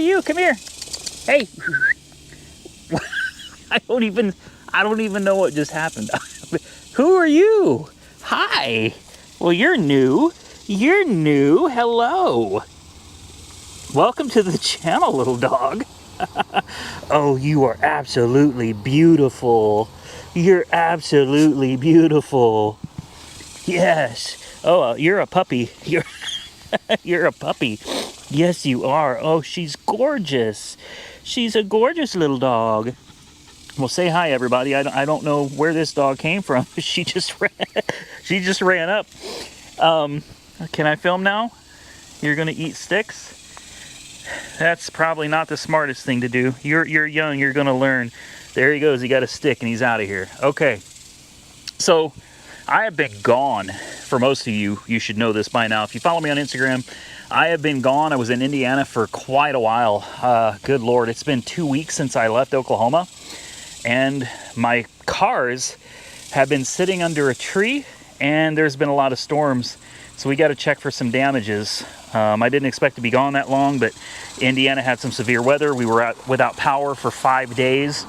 you? Come here. Hey. I don't even know what just happened. Who are you? Hi. Well, you're new. You're new. Hello. Welcome to the channel, little dog. Oh, you are absolutely beautiful. You're absolutely beautiful. Yes. Oh, you're a puppy. You're a puppy. Yes, you are. Oh, she's gorgeous. She's a gorgeous little dog. Well, say hi, everybody. I don't know where this dog came from. She just ran up. Can I film now? You're gonna eat sticks? That's probably not the smartest thing to do. You're young. You're gonna learn. There he goes. He got a stick and he's out of here. Okay. So I have been gone. For most of you, you should know this by now. If you follow me on Instagram, I have been gone. I was in Indiana for quite a while. Good Lord, it's been 2 weeks since I left Oklahoma. And my cars have been sitting under a tree, and there's been a lot of storms. So we got to check for some damages. I didn't expect to be gone that long, but Indiana had some severe weather. We were without power for 5 days,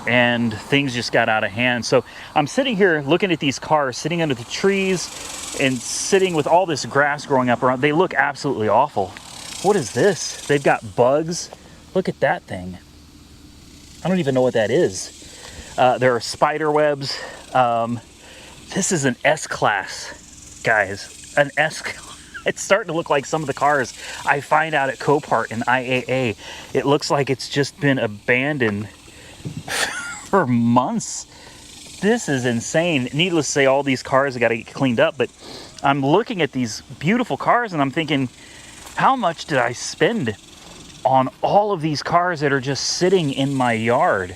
and things just got out of hand. So I'm sitting here looking at these cars sitting under the trees and sitting with all this grass growing up around. They look absolutely awful. What is this? They've got bugs. Look at that thing. I don't even know what that is. There are spider webs. This is an S-Class, guys. An S-Class. It's starting to look like some of the cars I find out at Copart and IAA. It looks like it's just been abandoned for months. This is insane. Needless to say, all these cars have got to get cleaned up, but I'm looking at these beautiful cars and I'm thinking, how much did I spend on all of these cars that are just sitting in my yard?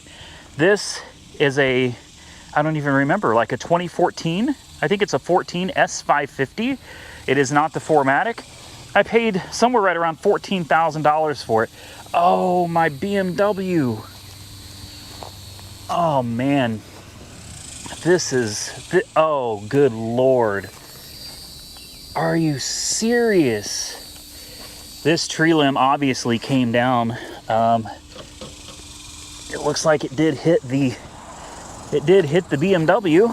This is I don't even remember, like a 2014. I think it's a 14 S550. It is not the 4MATIC. I paid somewhere right around $14,000 for it. Oh, my BMW. Oh, man. Oh, good Lord. Are you serious? This tree limb obviously came down. It looks like it did hit the BMW.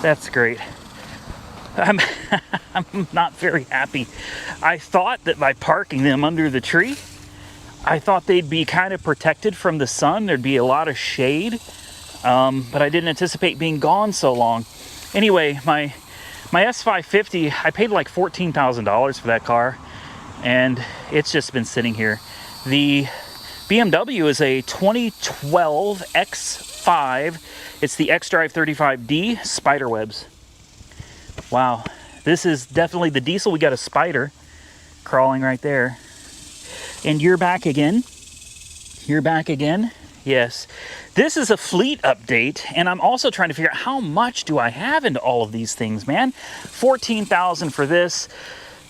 That's great. I'm not very happy. I thought that by parking them under the tree, I thought they'd be kind of protected from the sun. There'd be a lot of shade, but I didn't anticipate being gone so long. Anyway, my S550, I paid like $14,000 for that car, and it's just been sitting here. The BMW is a 2012 X5. It's the xDrive 35D Spiderwebs. Wow, this is definitely the diesel. We got a spider crawling right there. And you're back again. You're back again. Yes. This is a fleet update, and I'm also trying to figure out how much do I have into all of these things, man. $14,000 for this.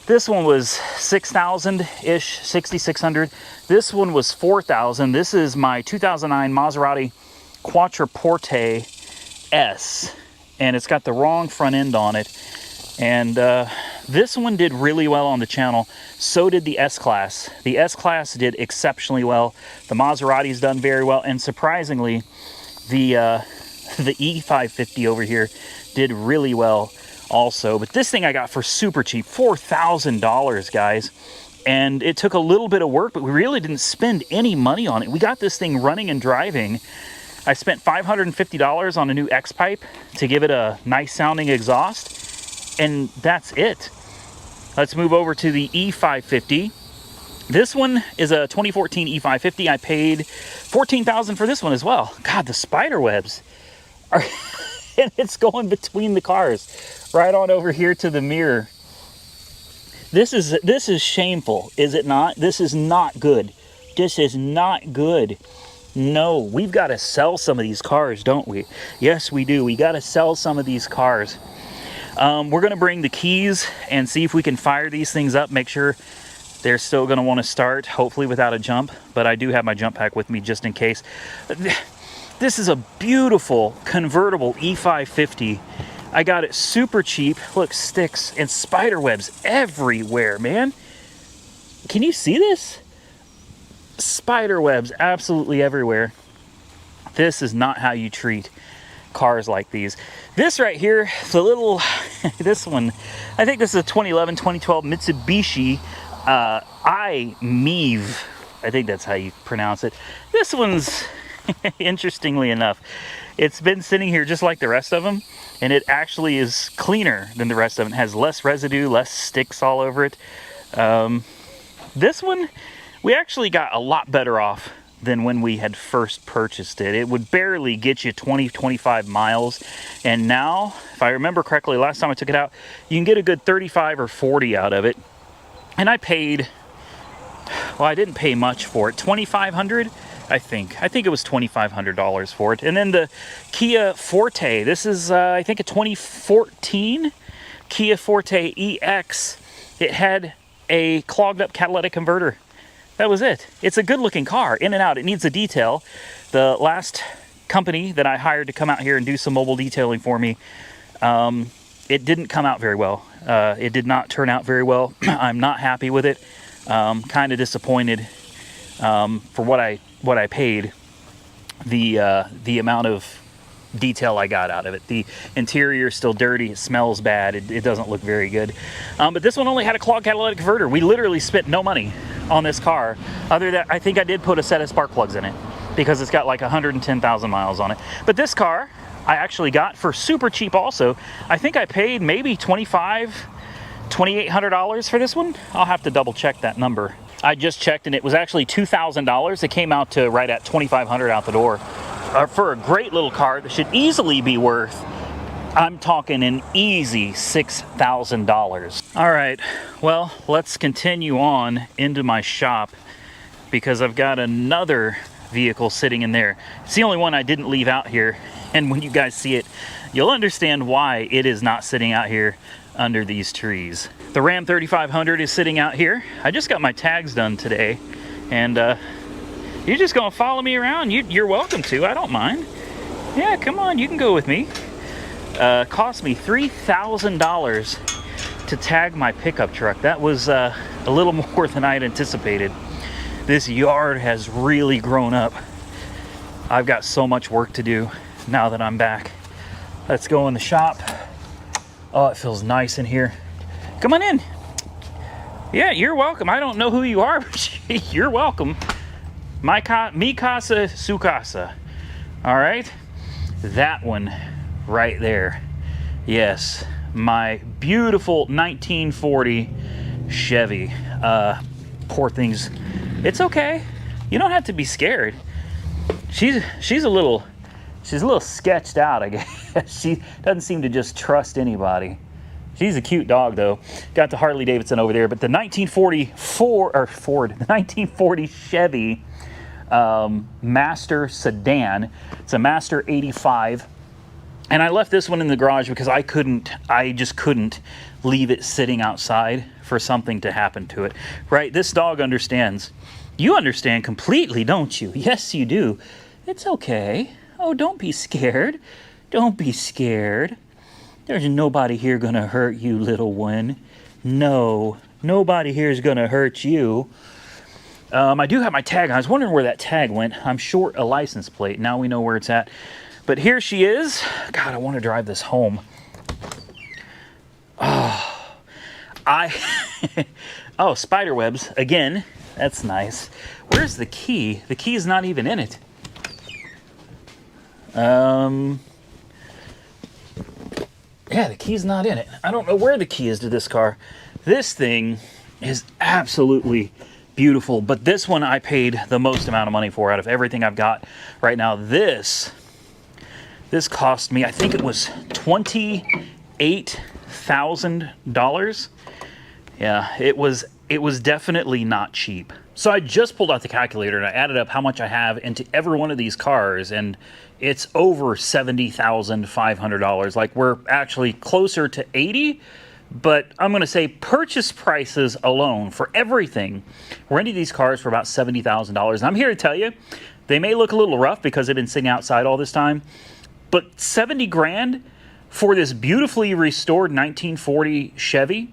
This one was $6,000-ish, $6,600. This one was $4,000. This is my 2009 Maserati Quattroporte S, and it's got the wrong front end on it. And this one did really well on the channel. So did the S-Class. The S-Class did exceptionally well. The Maserati's done very well, and surprisingly, the E550 over here did really well also. But this thing I got for super cheap, $4,000, guys. And it took a little bit of work, but we really didn't spend any money on it. We got this thing running and driving. I spent $550 on a new X-pipe to give it a nice sounding exhaust, and that's it. Let's move over to the E550. This one is a 2014 E550. I paid $14,000 for this one as well. God, the spider webs are and it's going between the cars right on over here to the mirror. This is shameful, is it not? This is not good. This is not good. No, we've got to sell some of these cars, don't we? Yes, we do. We got to sell some of these cars. We're going to bring the keys and see if we can fire these things up, make sure they're still going to want to start, hopefully without a jump. But I do have my jump pack with me just in case. This is a beautiful convertible E550. I got it super cheap. Look, sticks and spider webs everywhere, man. Can you see this? spider webs absolutely everywhere. This is not how you treat cars like these. This right here, the little, this one, I think this is a 2011, 2012 Mitsubishi i-MiEV. I think that's how you pronounce it. This one's, interestingly enough, it's been sitting here just like the rest of them, and it actually is cleaner than the rest of them. It has less residue, less sticks all over it. This one, we actually got a lot better off than when we had first purchased it. It would barely get you 20, 25 miles. And now, if I remember correctly, last time I took it out, you can get a good 35 or 40 out of it. And I paid, well, I didn't pay much for it, $2,500, I think it was $2,500 for it. And then the Kia Forte, this is, I think a 2014 Kia Forte EX. It had a clogged up catalytic converter. That was it. It's a good looking car, in and out. It needs a detail. The last company that I hired to come out here and do some mobile detailing for me, it didn't come out very well. It did not turn out very well. I'm not happy with it. Kind of disappointed for what I paid. The amount of detail I got out of it. The interior is still dirty. It smells bad. It doesn't look very good. But this one only had a clogged catalytic converter. We literally spent no money on this car, other than I think I did put a set of spark plugs in it because it's got like 110,000 miles on it. But this car I actually got for super cheap also. I think I paid maybe $2,800 for this one. I'll have to double check that number. I just checked and it was actually $2,000. It came out to right at $2,500 out the door for a great little car that should easily be worth, I'm talking an easy $6,000. All right, well, let's continue on into my shop because I've got another vehicle sitting in there. It's the only one I didn't leave out here. And when you guys see it, you'll understand why it is not sitting out here under these trees. The Ram 3500 is sitting out here. I just got my tags done today. And you're just gonna follow me around? You're welcome to, I don't mind. Yeah, come on, you can go with me. Cost me $3,000 to tag my pickup truck. That was a little more than I had anticipated. This yard has really grown up. I've got so much work to do now that I'm back. Let's go in the shop. Oh, it feels nice in here. Come on in. Yeah, you're welcome. I don't know who you are, but you're welcome. Mi casa, su casa. All right, that one right there. Yes, my beautiful 1940 Chevy. Poor thing's, it's okay. You don't have to be scared. She's a little sketched out, I guess. She doesn't seem to just trust anybody. She's a cute dog though. Got the Harley Davidson over there, but the 1940 Chevy Master Sedan. It's a Master 85. And I left this one in the garage because I just couldn't leave it sitting outside for something to happen to it. Right? This dog understands. You understand completely, don't you? Yes, you do. It's okay. Oh, don't be scared. Don't be scared. There's nobody here gonna hurt you, little one. No, nobody here is gonna hurt you. I do have my tag on. I was wondering where that tag went. I'm short a license plate. Now we know where it's at. But here she is. God, I want to drive this home. Oh, oh, spider webs again. That's nice. Where's the key? The key is not even in it. Yeah, the key's not in it. I don't know where the key is to this car. This thing is absolutely beautiful, but this one I paid the most amount of money for out of everything I've got right now. This cost me, I think it was $28,000. Yeah, it was definitely not cheap. So I just pulled out the calculator and I added up how much I have into every one of these cars, and it's over $70,500. Like, we're actually closer to 80, but I'm gonna say purchase prices alone for everything, we're renting these cars for about $70,000. And I'm here to tell you, they may look a little rough because they've been sitting outside all this time, but 70 grand for this beautifully restored 1940 Chevy,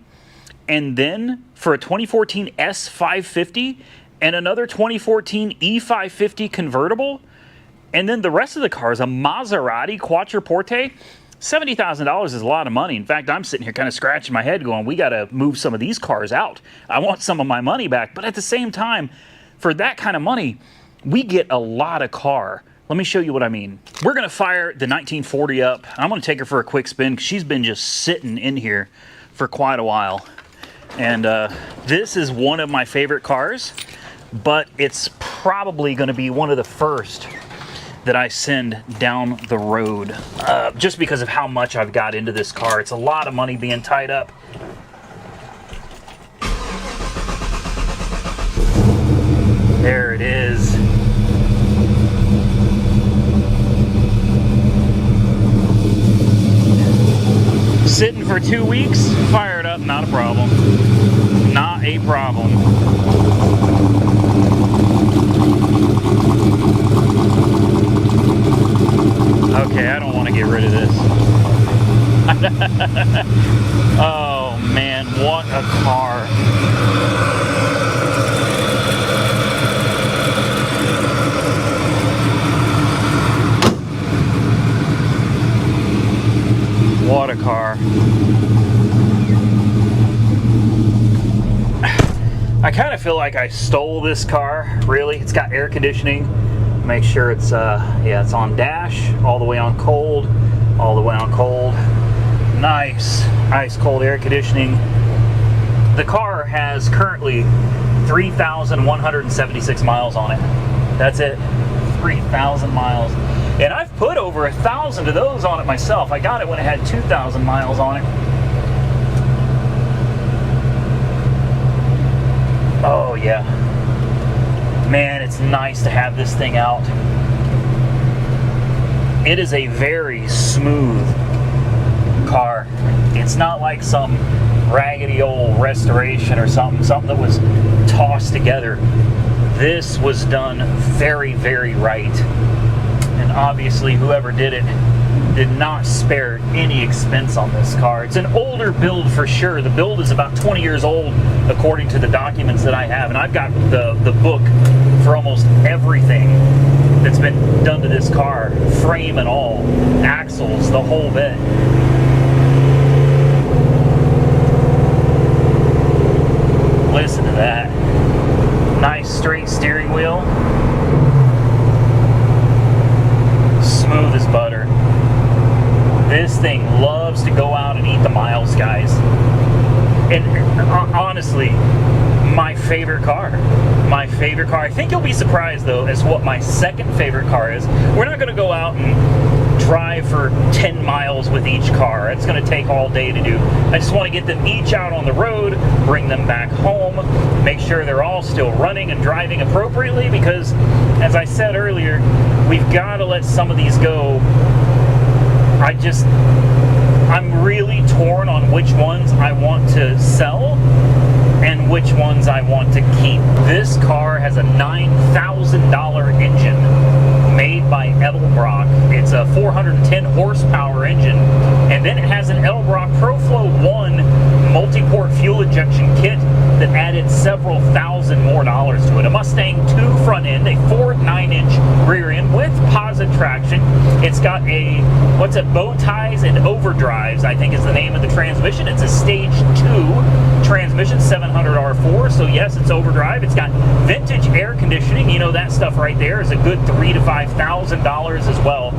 and then for a 2014 S550, and another 2014 E550 convertible. And then the rest of the car is a Maserati Quattroporte. $70,000 is a lot of money. In fact, I'm sitting here kind of scratching my head going, we got to move some of these cars out. I want some of my money back. But at the same time, for that kind of money, we get a lot of car. Let me show you what I mean. We're going to fire the 1940 up. I'm going to take her for a quick spin because she's been just sitting in here for quite a while. And this is one of my favorite cars, but it's probably going to be one of the first that I send down the road, just because of how much I've got into this car. It's a lot of money being tied up. There it is. Sitting for 2 weeks, fire it up, not a problem. Not a problem. Okay, I don't want to get rid of this. Oh man, what a car. What a car. I kind of feel like I stole this car, really. It's got air conditioning. Make sure it's yeah, it's on dash, all the way on cold, all the way on cold. Nice, ice cold air conditioning. The car has currently 3,176 miles on it. That's it, 3,000 miles. And I've put over 1,000 of those on it myself. I got it when it had 2,000 miles on it. Oh yeah. Man, it's nice to have this thing out. It is a very smooth car. It's not like some raggedy old restoration or something that was tossed together. This was done very, very right. And obviously whoever did it did not spare any expense on this car. It's an older build for sure. The build is about 20 years old according to the documents that I have, and I've got the book for almost everything that's been done to this car, frame and all, axles, the whole bit. Listen to that. Nice straight steering wheel. Smooth as butter. This thing loves to go out and eat the miles, guys. And honestly, my favorite car. My favorite car. I think you'll be surprised, though, as to what my second favorite car is. We're not going to go out and drive for 10 miles with each car. It's going to take all day to do. I just want to get them each out on the road, bring them back home, make sure they're all still running and driving appropriately, because, as I said earlier, we've got to let some of these go. I'm really torn on which ones I want to sell and which ones I want to keep. This car has a $9,000 engine made by Edelbrock. It's a 410 horsepower engine, and then it has an Edelbrock ProFlow 1 multi-port fuel injection kit that added several thousand more dollars to it. A Mustang 2 front end, a Ford 9-inch rear end with positive traction. It's got a, bow ties and overdrives, I think is the name of the transmission. It's a stage 2 transmission, 700 R4, so yes, it's overdrive. It's got vintage air conditioning. You know, that stuff right there is a good $3,000 to $5,000 as well.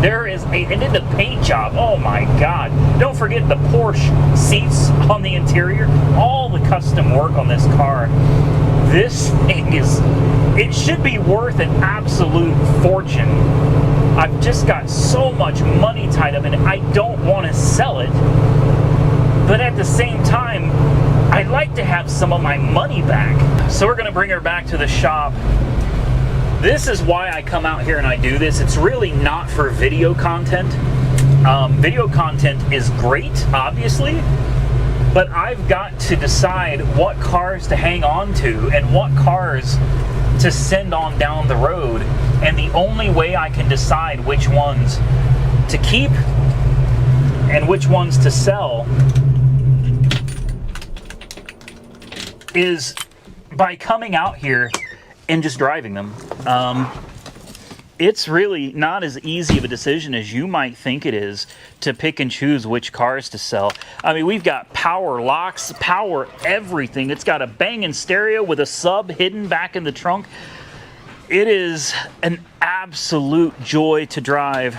There is and then the paint job, oh my God. Don't forget the Porsche seats on the interior, all the custom work on this car. This thing it should be worth an absolute fortune. I've just got so much money tied up in it. I don't want to sell it, but at the same time, I'd like to have some of my money back. So we're gonna bring her back to the shop. This is why I come out here and I do this. It's really not for video content. Video content is great, obviously, but I've got to decide what cars to hang on to and what cars to send on down the road. And the only way I can decide which ones to keep and which ones to sell is by coming out here and just driving them. It's really not as easy of a decision as you might think it is to pick and choose which cars to sell. I mean, we've got power locks, power everything. It's got a banging stereo with a sub hidden back in the trunk. It is an absolute joy to drive.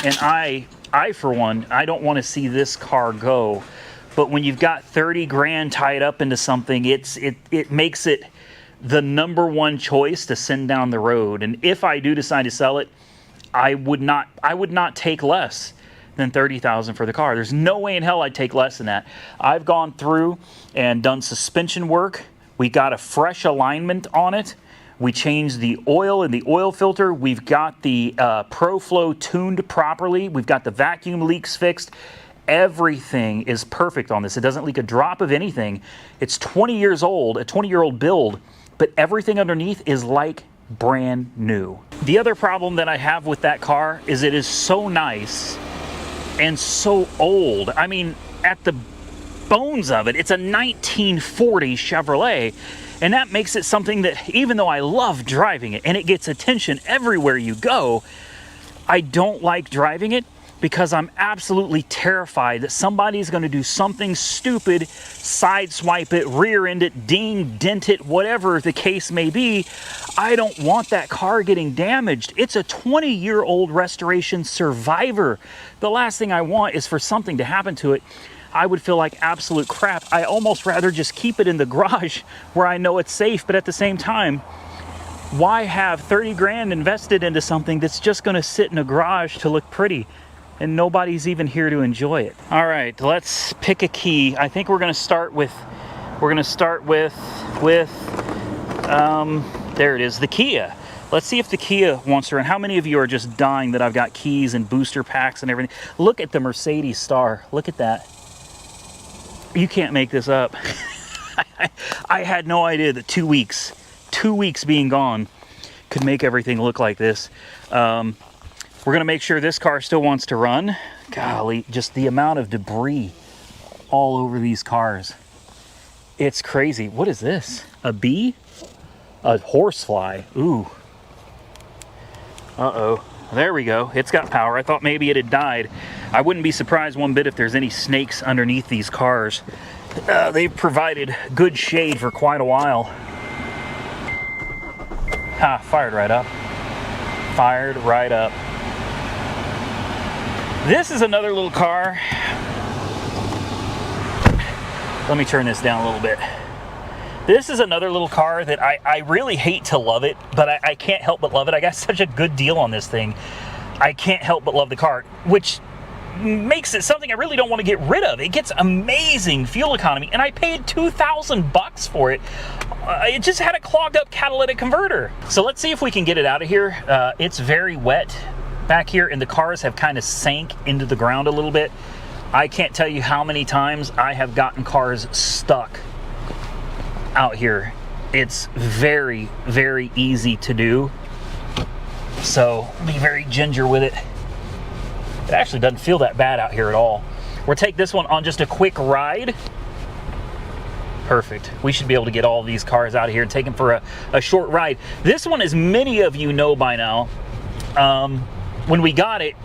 And I for one, I don't want to see this car go. But when you've got 30 grand tied up into something, it makes it the number one choice to send down the road. And if I do decide to sell it, I would not take less than $30,000 for the car. There's no way in hell I'd take less than that. I've gone through and done suspension work. We got a fresh alignment on it. We changed the oil in the oil filter. We've got the ProFlow tuned properly. We've got the vacuum leaks fixed. Everything is perfect on this. It doesn't leak a drop of anything. It's 20 years old, a 20-year-old build, but everything underneath is like brand new. The other problem that I have with that car is it is so nice and so old. I mean, at the bones of it, it's a 1940 Chevrolet, and that makes it something that, even though I love driving it and it gets attention everywhere you go, I don't like driving it because I'm absolutely terrified that somebody's going to do something stupid, sideswipe it, rear end it, ding, dent it, whatever the case may be. I don't want that car getting damaged. It's a 20-year-old restoration survivor. The last thing I want is for something to happen to it. I would feel like absolute crap. I almost rather just keep it in the garage where I know it's safe, but at the same time, why have 30 grand invested into something that's just going to sit in a garage to look pretty? And nobody's even here to enjoy it. All right, let's pick a key. I think we're gonna start with, there it is, the Kia. Let's see if the Kia wants to run. How many of you are just dying that I've got keys and booster packs and everything? Look at the Mercedes Star, look at that. You can't make this up. I had no idea that 2 weeks being gone could make everything look like this. We're gonna make sure this car still wants to run. Golly, just the amount of debris all over these cars. It's crazy. What is this? A bee? A horsefly. Ooh. Uh-oh. There we go. It's got power. I thought maybe it had died. I wouldn't be surprised one bit if there's any snakes underneath these cars. They've provided good shade for quite a while. Ha, fired right up. Fired right up. This is another little car. Let me turn this down a little bit. This is another little car that I really hate to love it, but I can't help but love it. I got such a good deal on this thing. I can't help but love the car, which makes it something I really don't want to get rid of. It gets amazing fuel economy, and I paid $2,000 for it. It just had a clogged up catalytic converter. So let's see if we can get it out of here. It's very wet back here, and the cars have kind of sank into the ground a little bit. I can't tell you how many times I have gotten cars stuck out here. It's very, very easy to do. So be very ginger with it. It actually doesn't feel that bad out here at all. We'll take this one on just a quick ride. Perfect. We should be able to get all these cars out of here and take them for a short ride. This one, as many of you know by now, when we got it,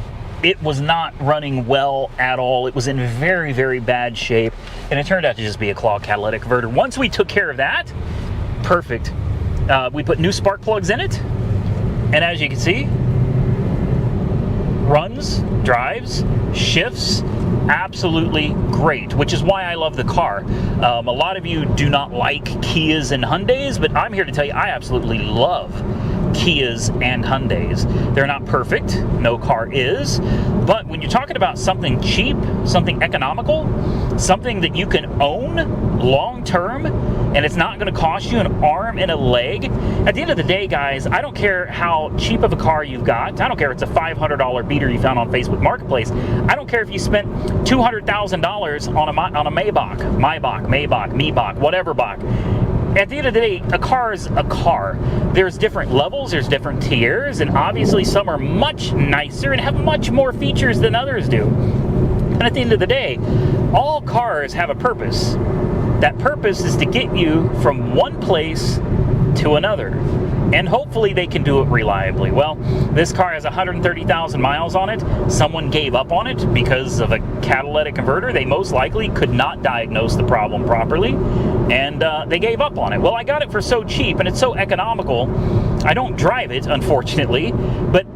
it was not running well at all. It was in very, very bad shape, and it turned out to just be a clogged catalytic converter. Once we took care of that, perfect. We put new spark plugs in it, and as you can see, runs, drives, shifts, absolutely great, which is why I love the car. A lot of you do not like Kias and Hyundais, but I'm here to tell you I absolutely love Kias and Hyundais. They're not perfect, no car is, but when you're talking about something cheap, something economical, something that you can own long term, and it's not going to cost you an arm and a leg, at the end of the day, guys, I don't care how cheap of a car you've got. I don't care if it's a $500 beater you found on Facebook Marketplace. I don't care if you spent $200,000 on a Maybach, whatever Bach. At the end of the day, a car is a car. There's different levels, there's different tiers, and obviously some are much nicer and have much more features than others do. And at the end of the day, all cars have a purpose. That purpose is to get you from one place to another. And hopefully they can do it reliably. Well, this car has 130,000 miles on it. Someone gave up on it because of a catalytic converter. They most likely could not diagnose the problem properly, and they gave up on it. Well, I got it for so cheap, and it's so economical. I don't drive it, unfortunately, but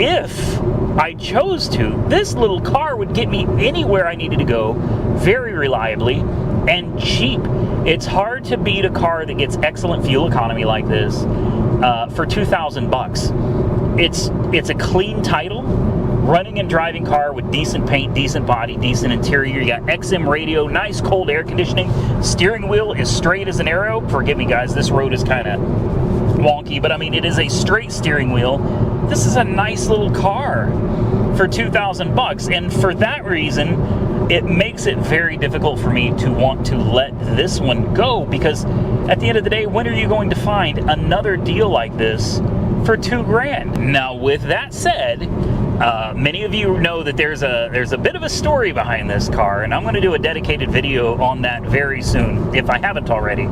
if I chose to, this little car would get me anywhere I needed to go very reliably and cheap. It's hard to beat a car that gets excellent fuel economy like this for $2,000. It's a clean title, running and driving car with decent paint, decent body, decent interior. You got XM radio, nice cold air conditioning. Steering wheel is straight as an arrow. Forgive me, guys, this road is kind of wonky, but I mean, it is a straight steering wheel. This is a nice little car for $2,000, and for that reason, it makes it very difficult for me to want to let this one go, because at the end of the day, when are you going to find another deal like this for $2,000? Now, with that said, many of you know that there's a bit of a story behind this car, and I'm going to do a dedicated video on that very soon, if I haven't already.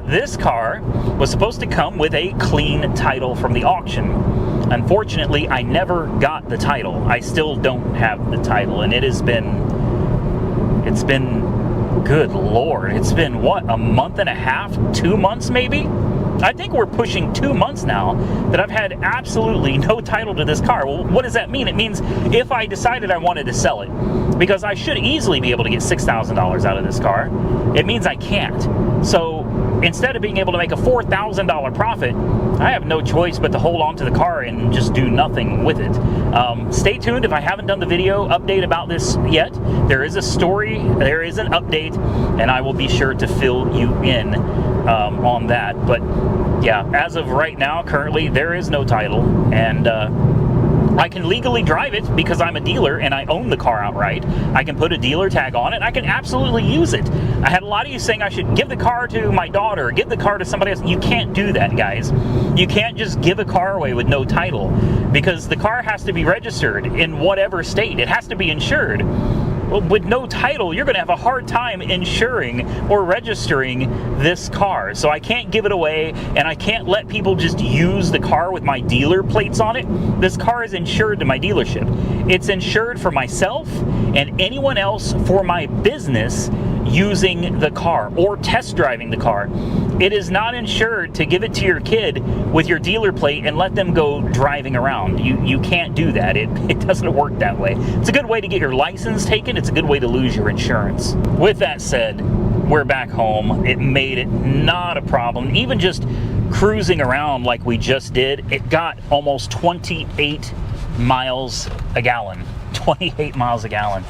This car was supposed to come with a clean title from the auction. Unfortunately, I never got the title. I still don't have the title, and it's been, good Lord, it's been, what, a month and a half, 2 months maybe? I think we're pushing 2 months now that I've had absolutely no title to this car. Well, what does that mean? It means if I decided I wanted to sell it, because I should easily be able to get $6,000 out of this car, it means I can't. So instead of being able to make a $4,000 profit, I have no choice but to hold on to the car and just do nothing with it. Stay tuned if I haven't done the video update about this yet. There is a story, there is an update, and I will be sure to fill you in on that. But yeah, as of right now, currently, there is no title, and I can legally drive it because I'm a dealer and I own the car outright. I can put a dealer tag on it. I can absolutely use it. I had a lot of you saying I should give the car to my daughter, give the car to somebody else. You can't do that, guys. You can't just give a car away with no title, because the car has to be registered in whatever state. It has to be insured. Well, with no title, you're going to have a hard time insuring or registering this car. So I can't give it away, and I can't let people just use the car with my dealer plates on it. This car is insured to my dealership. It's insured for myself and anyone else for my business using the car or test driving the car. It is not insured to give it to your kid with your dealer plate and let them go driving around. You can't do that. It doesn't work that way. It's a good way to get your license taken. It's a good way to lose your insurance. With that said, we're back home. It made it not a problem. Even just cruising around like we just did, it got almost 28 miles a gallon. 28 miles a gallon.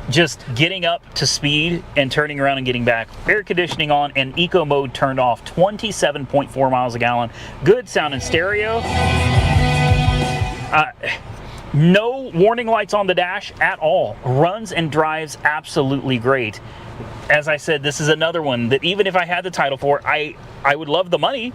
Just getting up to speed and turning around and getting back. Air conditioning on and eco mode turned off. 27.4 miles a gallon. Good sound in stereo. No warning lights on the dash at all. Runs and drives absolutely great. As I said, this is another one that even if I had the title for, I would love the money,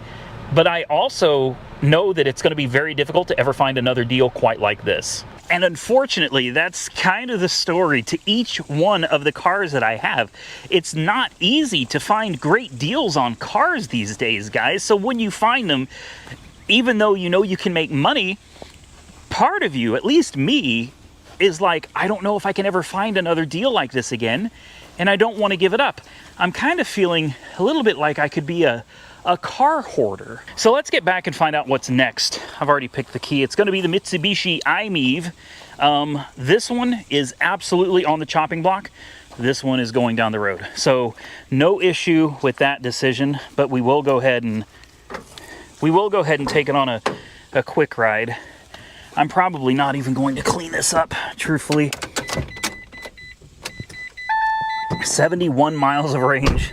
but I also know that it's going to be very difficult to ever find another deal quite like this. And unfortunately, that's kind of the story to each one of the cars that I have. It's not easy to find great deals on cars these days, guys. So when you find them, even though you know you can make money, part of you, at least me, is like, I don't know if I can ever find another deal like this again, and I don't want to give it up. I'm kind of feeling a little bit like I could be a car hoarder. So let's get back and find out what's next. I've already picked the key. It's going to be the Mitsubishi i-MiEV. This one is absolutely on the chopping block. This one is going down the road. So no issue with that decision, but we will go ahead and take it on a quick ride. I'm probably not even going to clean this up, truthfully. 71 miles of range.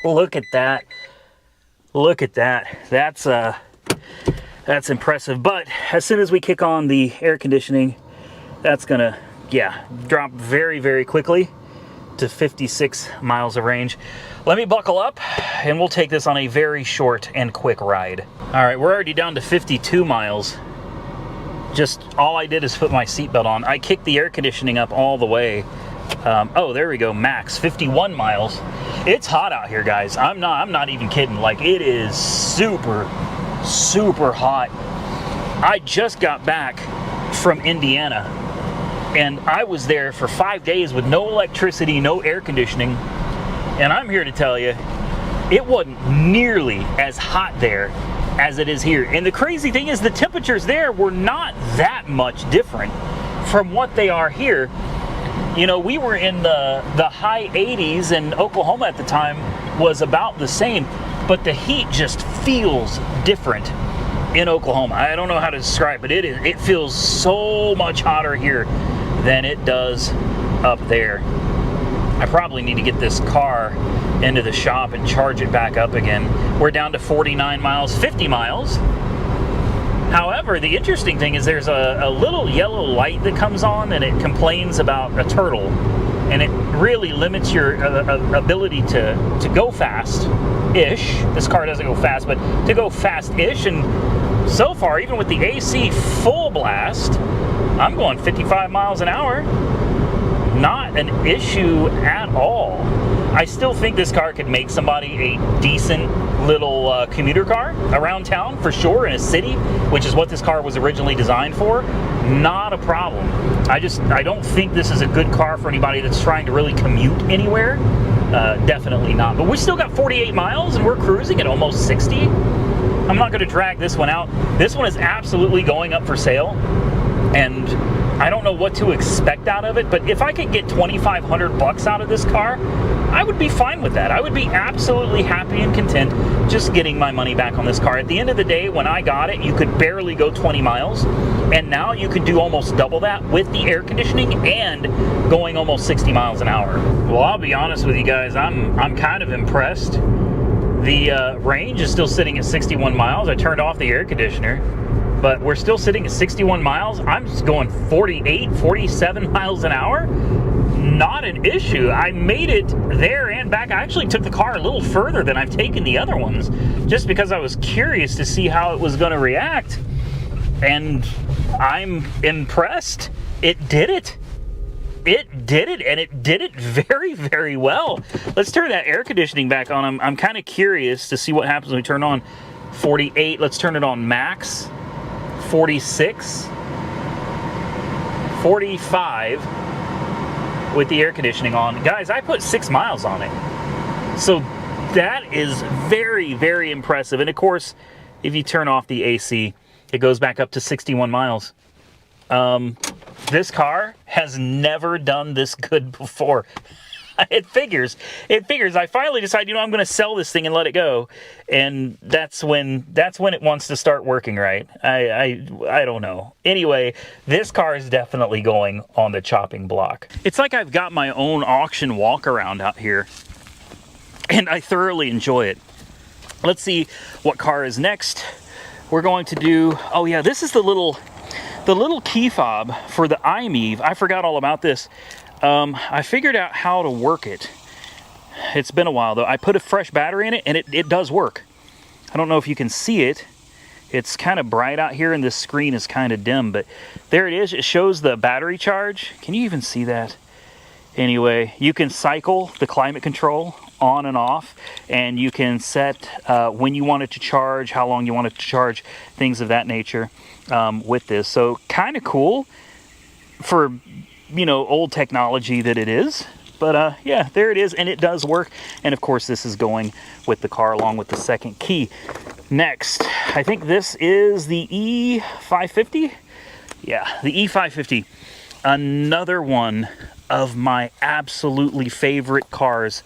Look at that. Look at that. That's impressive. But as soon as we kick on the air conditioning, that's gonna, drop very, very quickly to 56 miles of range. Let me buckle up and we'll take this on a very short and quick ride. All right, we're already down to 52 miles. Just all I did is put my seatbelt on. I kicked the air conditioning up all the way. Oh, there we go, max 51 miles. It's hot out here, guys. I'm not even kidding. Like, it is super hot. I just got back from Indiana, and I was there for 5 days with no electricity, no air conditioning, and I'm here to tell you, it wasn't nearly as hot there as it is here. And the crazy thing is, the temperatures there were not that much different from what they are here. You know, we were in the high 80s, and Oklahoma at the time was about the same, but the heat just feels different in Oklahoma. I don't know how to describe it. It feels so much hotter here than it does up there. I probably need to get this car into the shop and charge it back up again. We're down to 49 miles, 50 miles. However, the interesting thing is there's a little yellow light that comes on, and it complains about a turtle, and it really limits your ability to go fast-ish. This car doesn't go fast, but to go fast-ish. And so far, even with the AC full blast, I'm going 55 miles an hour. Not an issue at all. I still think this car could make somebody a decent little commuter car around town, for sure, in a city, which is what this car was originally designed for. Not a problem. I don't think this is a good car for anybody that's trying to really commute anywhere. Definitely not. But we still got 48 miles, and we're cruising at almost 60. I'm not going to drag this one out. This one is absolutely going up for sale, and I don't know what to expect out of it, but if I could get $2,500 out of this car, I would be fine with that. I would be absolutely happy and content just getting my money back on this car. At the end of the day, when I got it, you could barely go 20 miles, and now you could do almost double that with the air conditioning and going almost 60 miles an hour. Well, I'll be honest with you guys, I'm kind of impressed. The range is still sitting at 61 miles. I turned off the air conditioner, but we're still sitting at 61 miles. I'm just going 48, 47 miles an hour. Not an issue. I made it there and back. I actually took the car a little further than I've taken the other ones, just because I was curious to see how it was going to react. And I'm impressed. It did it. It did it, and it did it very well. Let's turn that air conditioning back on. I'm kind of curious to see what happens when we turn on 48. Let's turn it on max. 46, 45 with the air conditioning on. Guys, I put 6 miles on it. So that is very impressive. And of course, if you turn off the AC, it goes back up to 61 miles. This car has never done this good before. It figures. I finally decided, you know, I'm going to sell this thing and let it go, and that's when it wants to start working right. I don't know. Anyway, this car is definitely going on the chopping block. It's like I've got my own auction walk around out here, and I thoroughly enjoy it. Let's see what car is next. We're going to do, oh yeah, this is the little key fob for the iMiEV. I forgot all about this. I figured out how to work it. It's been a while though. I put a fresh battery in it, and it does work. I don't know if you can see it. It's kind of bright out here, and this screen is kind of dim, but there it is. It shows the battery charge. Can you even see that? Anyway, you can cycle the climate control on and off, and you can set when you want it to charge, how long you want it to charge, things of that nature with this. So kind of cool for, you know, old technology that it is. But yeah, there it is, and it does work. And of course, this is going with the car along with the second key. Next, I think this is the E550. Yeah, the E550. Another one of my absolutely favorite cars,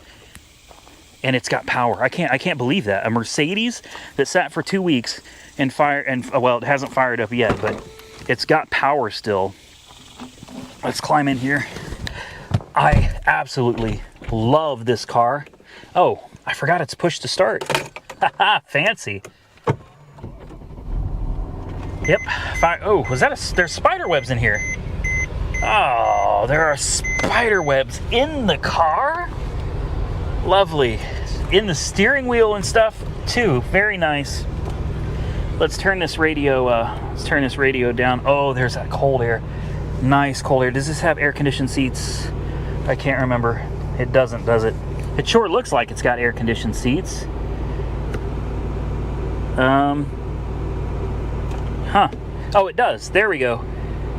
and it's got power. I can't believe that. A Mercedes that sat for 2 weeks and well, it hasn't fired up yet, but it's got power still. Let's climb in here. I absolutely love this car. Oh, I forgot it's push to start. Haha, fancy. Yep. Oh, was that there's spider webs in here. Oh, there are spider webs in the car. Lovely. In the steering wheel and stuff too. Very nice. Let's turn this radio down. Oh, there's that cold air. Nice cold air. Does this have air conditioned seats? I can't remember. It doesn't, does it? It sure looks like it's got air-conditioned seats. Huh. Oh, it does. There we go.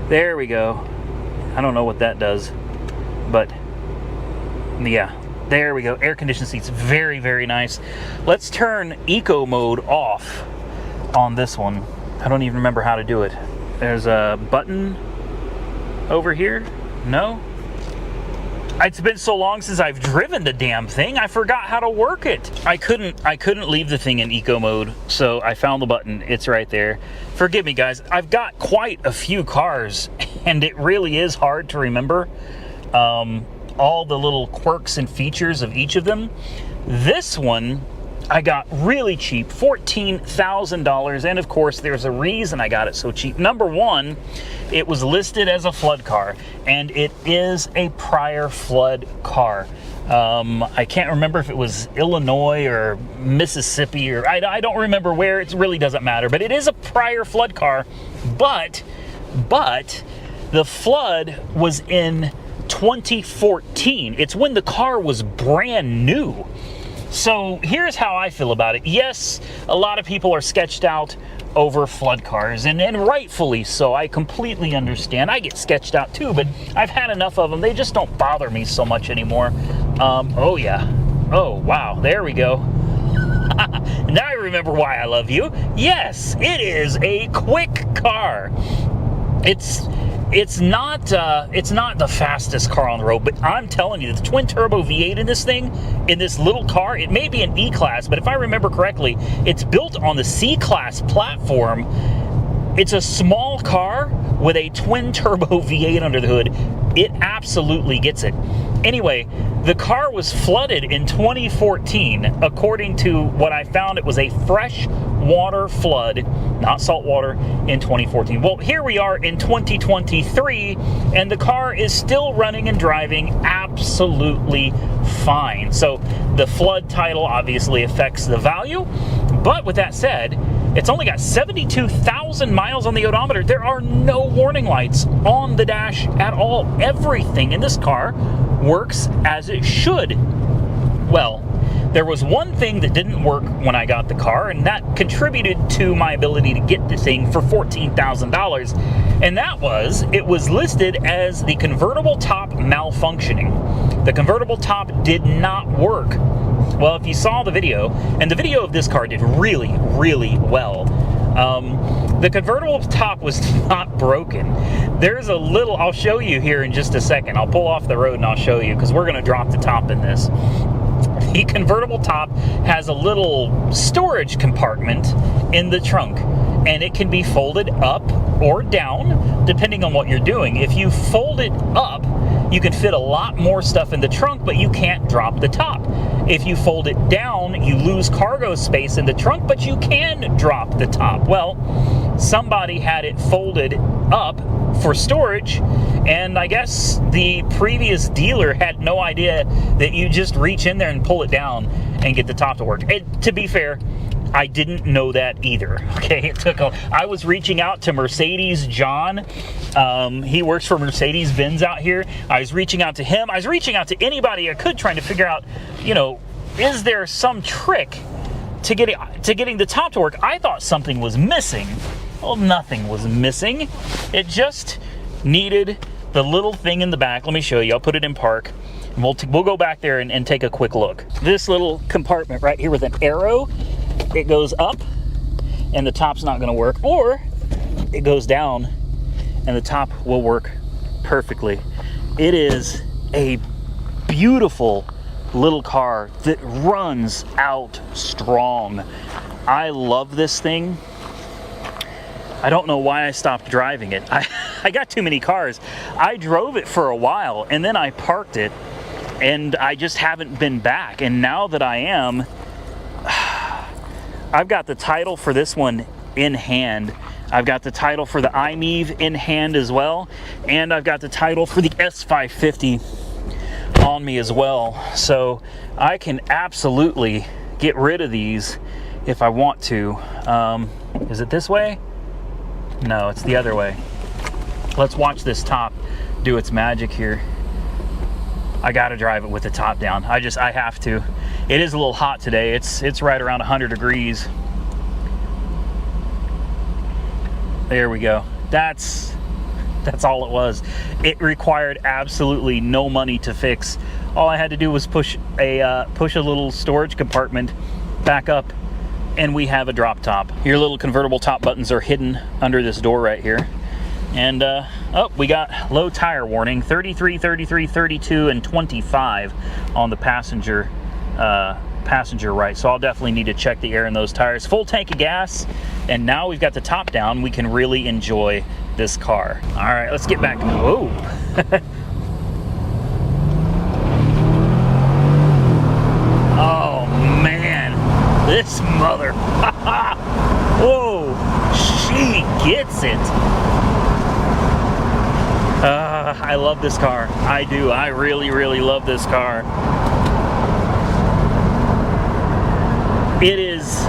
There we go. I don't know what that does, but yeah, there we go. Air-conditioned seats. Very, very nice. Let's turn eco mode off on this one. I don't even remember how to do it. There's a button over here. No? It's been so long since I've driven the damn thing, I forgot how to work it. I couldn't leave the thing in eco mode, so I found the button. It's right there. Forgive me, guys. I've got quite a few cars, and it really is hard to remember all the little quirks and features of each of them. This one I got really cheap, $14,000, and of course there's a reason I got it so cheap. Number one, it was listed as a flood car, and it is a prior flood car. I can't remember if it was Illinois or Mississippi, or I don't remember where. It really doesn't matter, but it is a prior flood car. But the flood was in 2014. It's when the car was brand new. So here's how I feel about it. Yes, a lot of people are sketched out over flood cars, and rightfully so. I completely understand. I get sketched out too, but I've had enough of them. They just don't bother me so much anymore. Oh yeah. Oh wow, there we go. Now I remember why I love you. Yes, it is a quick car. It's not the fastest car on the road, but I'm telling you, the twin turbo V8 in this thing, in this little car, it may be an E-Class, but if I remember correctly, it's built on the C-Class platform. It's a small car with a twin turbo V8 under the hood. It absolutely gets it. Anyway, the car was flooded in 2014. According to what I found, it was a fresh water flood, not salt water, in 2014. Well, here we are in 2023, and the car is still running and driving absolutely fine. So the flood title obviously affects the value, but with that said, it's only got 72,000 miles on the odometer. There are no warning lights on the dash at all. Everything in this car works as it should. Well, there was one thing that didn't work when I got the car, and that contributed to my ability to get the thing for $14,000. And that was, it was listed as the convertible top malfunctioning. The convertible top did not work. Well, if you saw the video, and the video of this car did really, really well, the convertible top was not broken. There's a little, I'll show you here in just a second. I'll pull off the road and I'll show you, because we're going to drop the top in this. The convertible top has a little storage compartment in the trunk, and it can be folded up or down depending on what you're doing. If you fold it up, you can fit a lot more stuff in the trunk, but you can't drop the top. If you fold it down, you lose cargo space in the trunk, but you can drop the top. Well, somebody had it folded up for storage, and I guess the previous dealer had no idea that you just reach in there and pull it down and get the top to work. And to be fair, I didn't know that either. Okay, I was reaching out to Mercedes John. He works for Mercedes-Benz out here. I was reaching out to him. I was reaching out to anybody I could, trying to figure out, you know, is there some trick to getting the top to work? I thought something was missing. Well, nothing was missing. It just needed the little thing in the back. Let me show you. I'll put it in park, and we'll go back there and take a quick look. This little compartment right here with an arrow, it goes up and the top's not going to work, or it goes down and the top will work perfectly. It is a beautiful little car that runs out strong. I love this thing. I don't know why I stopped driving it. I got too many cars. I drove it for a while, and then I parked it, and I just haven't been back. And now that I am, I've got the title for this one in hand. I've got the title for the iMiEV in hand as well, and I've got the title for the S550 on me as well. So I can absolutely get rid of these if I want to. Is it this way? No, it's the other way. Let's watch this top do its magic here. I gotta drive it with the top down. I have to. It is a little hot today. It's right around 100 degrees. There we go. That's all it was. It required absolutely no money to fix. All I had to do was push a little storage compartment back up, and we have a drop top. Your little convertible top buttons are hidden under this door right here. And oh, we got low tire warning, 33, 33, 32, and 25 on the passenger right. So I'll definitely need to check the air in those tires. Full tank of gas, and now we've got the top down. We can really enjoy this car. All right, let's get back. Whoa. Oh man, this mother. Whoa, she gets it. I love this car. I do. I really, really love this car. It is,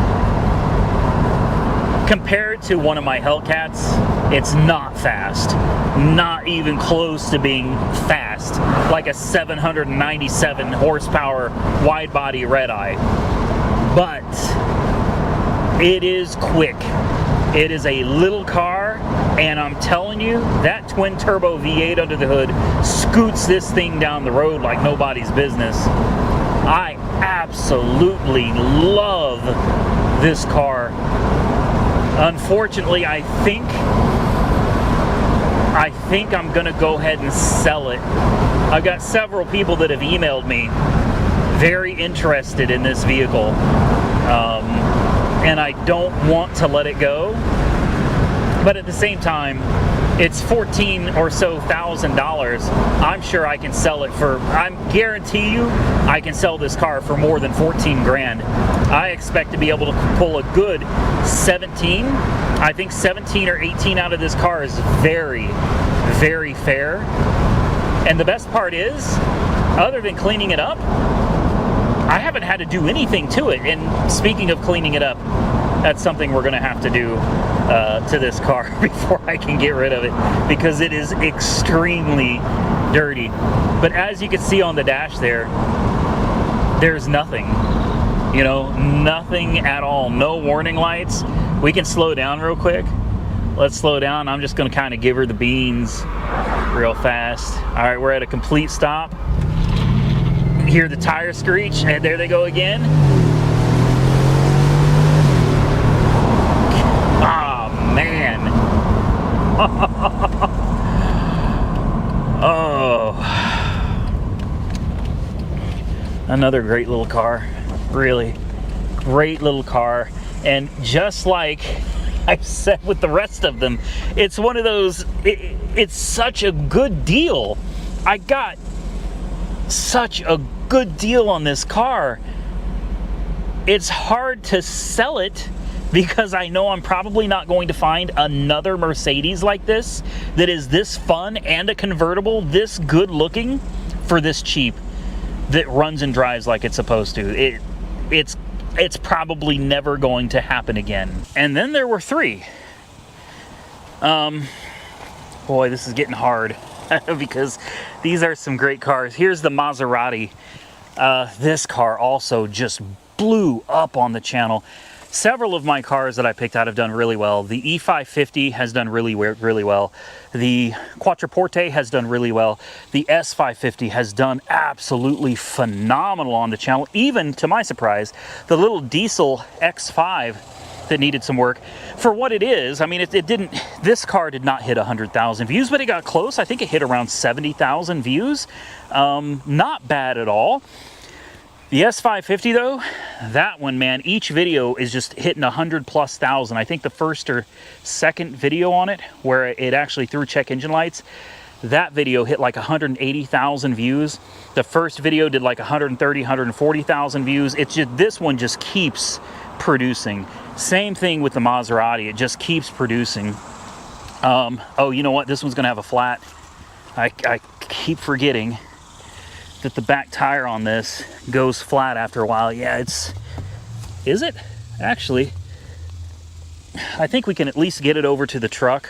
compared to one of my Hellcats, it's not fast. Not even close to being fast. Like a 797 horsepower wide body red eye. But it is quick. It is a little car, and I'm telling you, that twin turbo V8 under the hood scoots this thing down the road like nobody's business. I absolutely love this car. Unfortunately, I think I'm gonna go ahead and sell it. I've got several people that have emailed me very interested in this vehicle. And I don't want to let it go, but at the same time, it's $14,000 or so. I'm sure I can sell it for, I guarantee you, I can sell this car for more than 14 grand. I expect to be able to pull a good 17. I think 17 or 18 out of this car is very, very fair. And the best part is, other than cleaning it up, I haven't had to do anything to it. And speaking of cleaning it up, that's something we're going to have to do to this car before I can get rid of it, because it is extremely dirty. But as you can see on the dash there, there's nothing. You know, nothing at all. No warning lights. We can slow down real quick. Let's slow down. I'm just going to kind of give her the beans real fast. All right, we're at a complete stop. Hear the tire screech, and there they go again. Oh man. Oh, another great little car. Really great little car. And just like I've said with the rest of them, it's one of those, it's such a good deal. I got such a good deal on this car. It's hard to sell it because I know I'm probably not going to find another Mercedes like this that is this fun and a convertible this good looking for this cheap, that runs and drives like it's supposed to. It's probably never going to happen again. And then there were three. Boy, this is getting hard. Because these are some great cars. Here's the Maserati. This car also just blew up on the channel. Several of my cars that I picked out have done really well. The E550 has done really well. The Quattroporte has done really well. The S550 has done absolutely phenomenal on the channel. Even, to my surprise, the little diesel X5 that needed some work. For what it is, I mean, it didn't, this car did not hit 100,000 views, but it got close. I think it hit around 70,000 views. Not bad at all. The S550 though, that one, man, each video is just hitting 100+ thousand. I think the first or second video on it, where it actually threw check engine lights, that video hit like 180,000 views. The first video did like 130, 140,000 views. It's just, this one just keeps producing. Same thing with the Maserati, it just keeps producing. Oh, you know what? This one's gonna have a flat. I keep forgetting that the back tire on this goes flat after a while. Yeah, is it? Actually, I think we can at least get it over to the truck.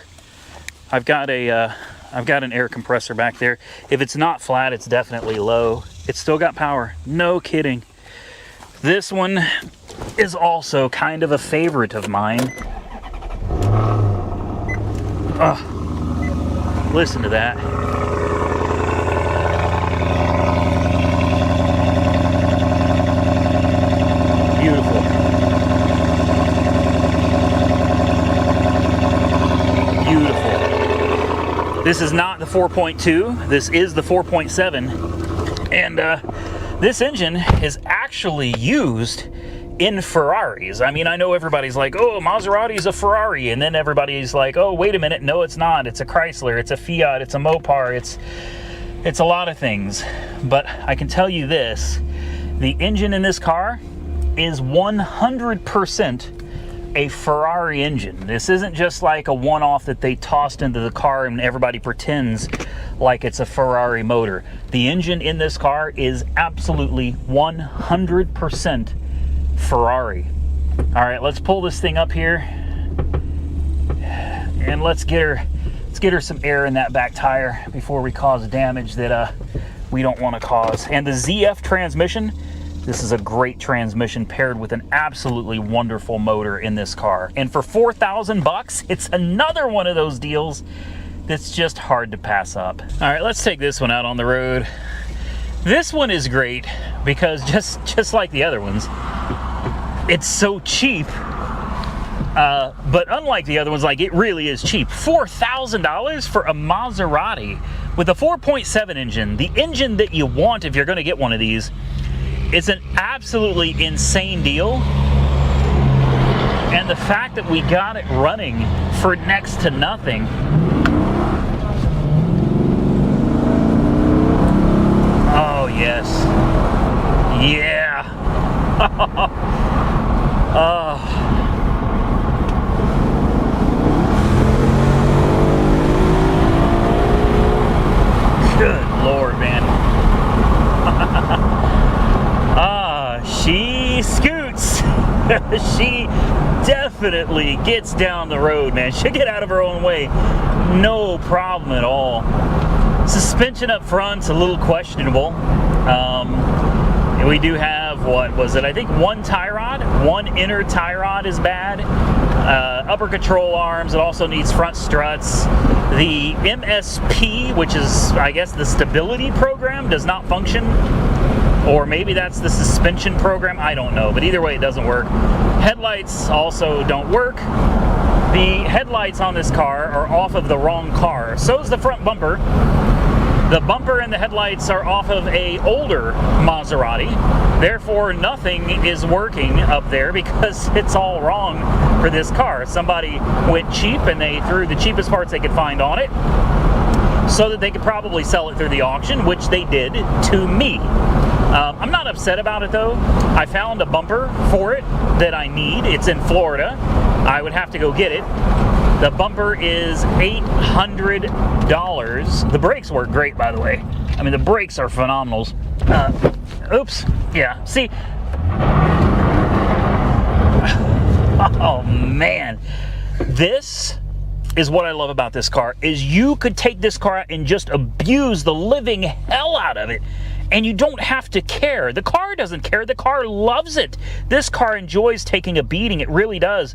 I've got a I've got an air compressor back there. If it's not flat, it's definitely low. It's still got power. No kidding. This one is also kind of a favorite of mine. Oh, listen to that. Beautiful. Beautiful. This is not the 4.2. This is the 4.7. And this engine is actually used in Ferraris. I mean, I know everybody's like, oh, Maserati's a Ferrari. And then everybody's like, oh, wait a minute. No, it's not. It's a Chrysler. It's a Fiat. It's a Mopar. It's a lot of things. But I can tell you this. The engine in this car is 100% a Ferrari engine. This isn't just like a one-off that they tossed into the car and everybody pretends like it's a Ferrari motor. The engine in this car is absolutely 100% Ferrari. All right, let's pull this thing up here and let's get her some air in that back tire before we cause damage that we don't want to cause. And the ZF transmission, this is a great transmission paired with an absolutely wonderful motor in this car. And for $4,000, it's another one of those deals that's just hard to pass up. All right, let's take this one out on the road. This one is great because just like the other ones, it's so cheap. But unlike the other ones, like, it really is cheap. $4,000 for a Maserati with a 4.7 engine, the engine that you want if you're going to get one of these. It's an absolutely insane deal. And the fact that we got it running for next to nothing. Oh, yes. Yeah. Oh. Good Lord, man. She scoots. She definitely gets down the road, man. She'll get out of her own way. No problem at all. Suspension up front's a little questionable. We do have, what was it? I think one tie rod. One inner tie rod is bad. Upper control arms. It also needs front struts. The MSP, which is, I guess, the stability program, does not function. Or maybe that's the suspension program. I don't know. But either way, it doesn't work. Headlights also don't work. The headlights on this car are off of the wrong car. So is the front bumper. The bumper and the headlights are off of a older Maserati. Therefore, nothing is working up there because it's all wrong for this car. Somebody went cheap and they threw the cheapest parts they could find on it so that they could probably sell it through the auction, which they did to me. I'm not upset about it though. I found a bumper for it that I need. It's in Florida. I would have to go get it. The bumper is $800. The brakes work great, by the way. I mean, the brakes are phenomenal. Oops. Yeah. See? Oh, man. This is what I love about this car, is you could take this car out and just abuse the living hell out of it. And you don't have to care. The car doesn't care. The car loves it. This car enjoys taking a beating. It really does.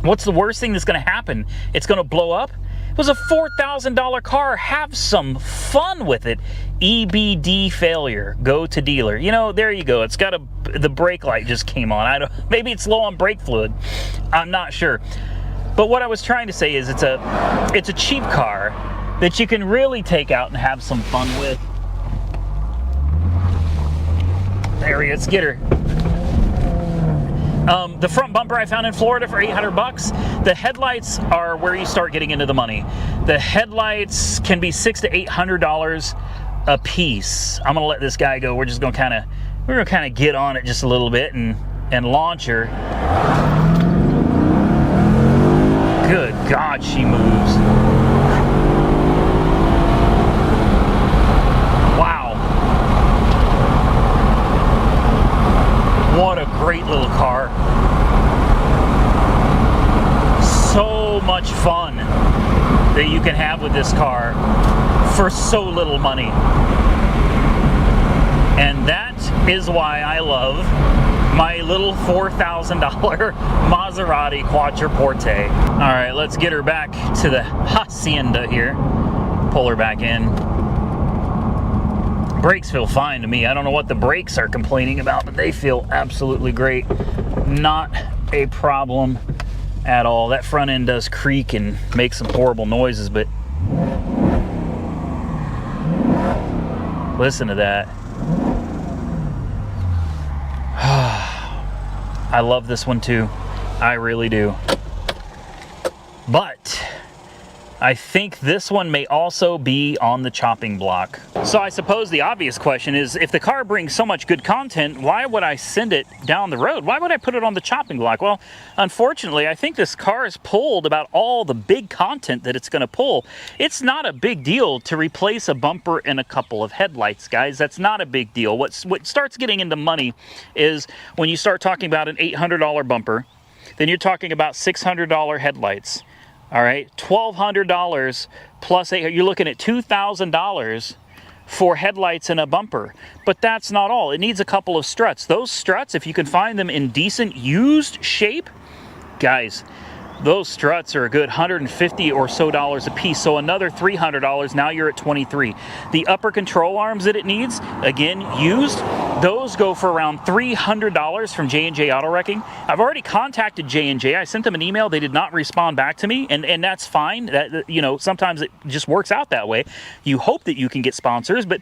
What's the worst thing that's going to happen? It's going to blow up? It was a $4,000 car. Have some fun with it. EBD failure. Go to dealer. You know, there you go. It's got the brake light just came on. Maybe it's low on brake fluid. I'm not sure. But what I was trying to say is it's a cheap car that you can really take out and have some fun with. There he is. Get her. The front bumper I found in Florida for $800. The headlights are where you start getting into the money. The headlights can be $600 to $800 a piece. I'm gonna let this guy go. We're gonna kind of get on it just a little bit and launch her. Good God, she moves. What a great little car. So much fun. that you can have with this car for so little money. And that is why I love my little $4,000 Maserati Quattroporte. All right, let's get her back to the hacienda here. Pull her back in. Brakes feel fine to me. I don't know what the brakes are complaining about, but they feel absolutely great. Not a problem at all. That front end does creak and make some horrible noises, but listen to that. I love this one too. I really do. But I think this one may also be on the chopping block. So I suppose the obvious question is, if the car brings so much good content, why would I send it down the road? Why would I put it on the chopping block? Well, unfortunately, I think this car has pulled about all the big content that it's going to pull. It's not a big deal to replace a bumper and a couple of headlights, guys. That's not a big deal. What starts getting into money is when you start talking about an $800 bumper, then you're talking about $600 headlights. All right, $1,200 plus you're looking at $2,000 for headlights and a bumper. But that's not all. It needs a couple of struts. Those struts, if you can find them in decent used shape, guys, those struts are a good $150 or so a piece. So another $300, now you're at $23. The upper control arms that it needs, again, used, those go for around $300 from J&J Auto Wrecking. I've already contacted J&J. I sent them an email. They did not respond back to me, and that's fine. That, you know, sometimes it just works out that way. You hope that you can get sponsors, but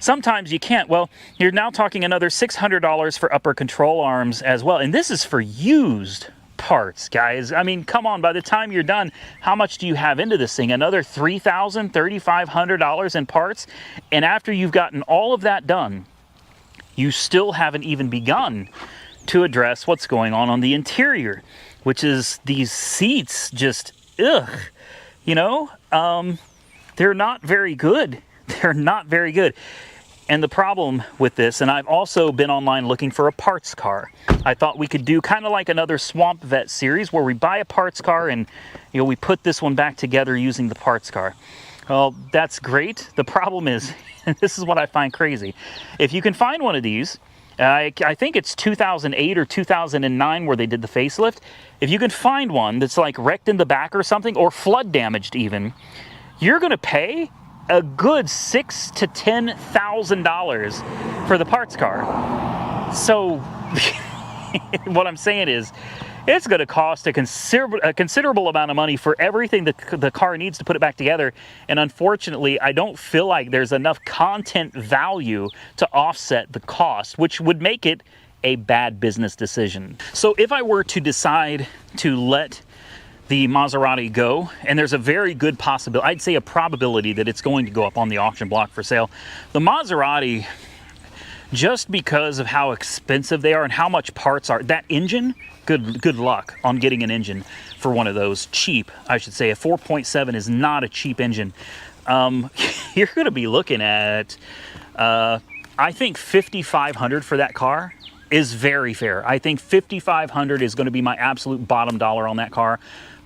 sometimes you can't. Well, you're now talking another $600 for upper control arms as well, and this is for used parts, guys. I mean, come on, by the time you're done, how much do you have into this thing? Another $3,000, $3,500 in parts? And after you've gotten all of that done, you still haven't even begun to address what's going on the interior, which is these seats just, ugh, you know, they're not very good. They're not very good. And the problem with this, and I've also been online looking for a parts car. I thought we could do kind of like another Swamp Vet series where we buy a parts car and, you know, we put this one back together using the parts car. Well, that's great. The problem is, and this is what I find crazy. If you can find one of these, I think it's 2008 or 2009 where they did the facelift. If you can find one that's like wrecked in the back or something, or flood damaged even, you're going to pay a good $6,000 to $10,000 for the parts car. So what I'm saying is, it's going to cost a considerable amount of money for everything that the car needs to put it back together. And unfortunately, I don't feel like there's enough content value to offset the cost, which would make it a bad business decision. So if I were to decide to let the Maserati go, and there's a very good possibility, I'd say a probability that it's going to go up on the auction block for sale. The Maserati, just because of how expensive they are and how much parts are, that engine, good luck on getting an engine for one of those. Cheap, I should say. A 4.7 is not a cheap engine. You're going to be looking at, I think $5,500 for that car is very fair. I think $5,500 is going to be my absolute bottom dollar on that car,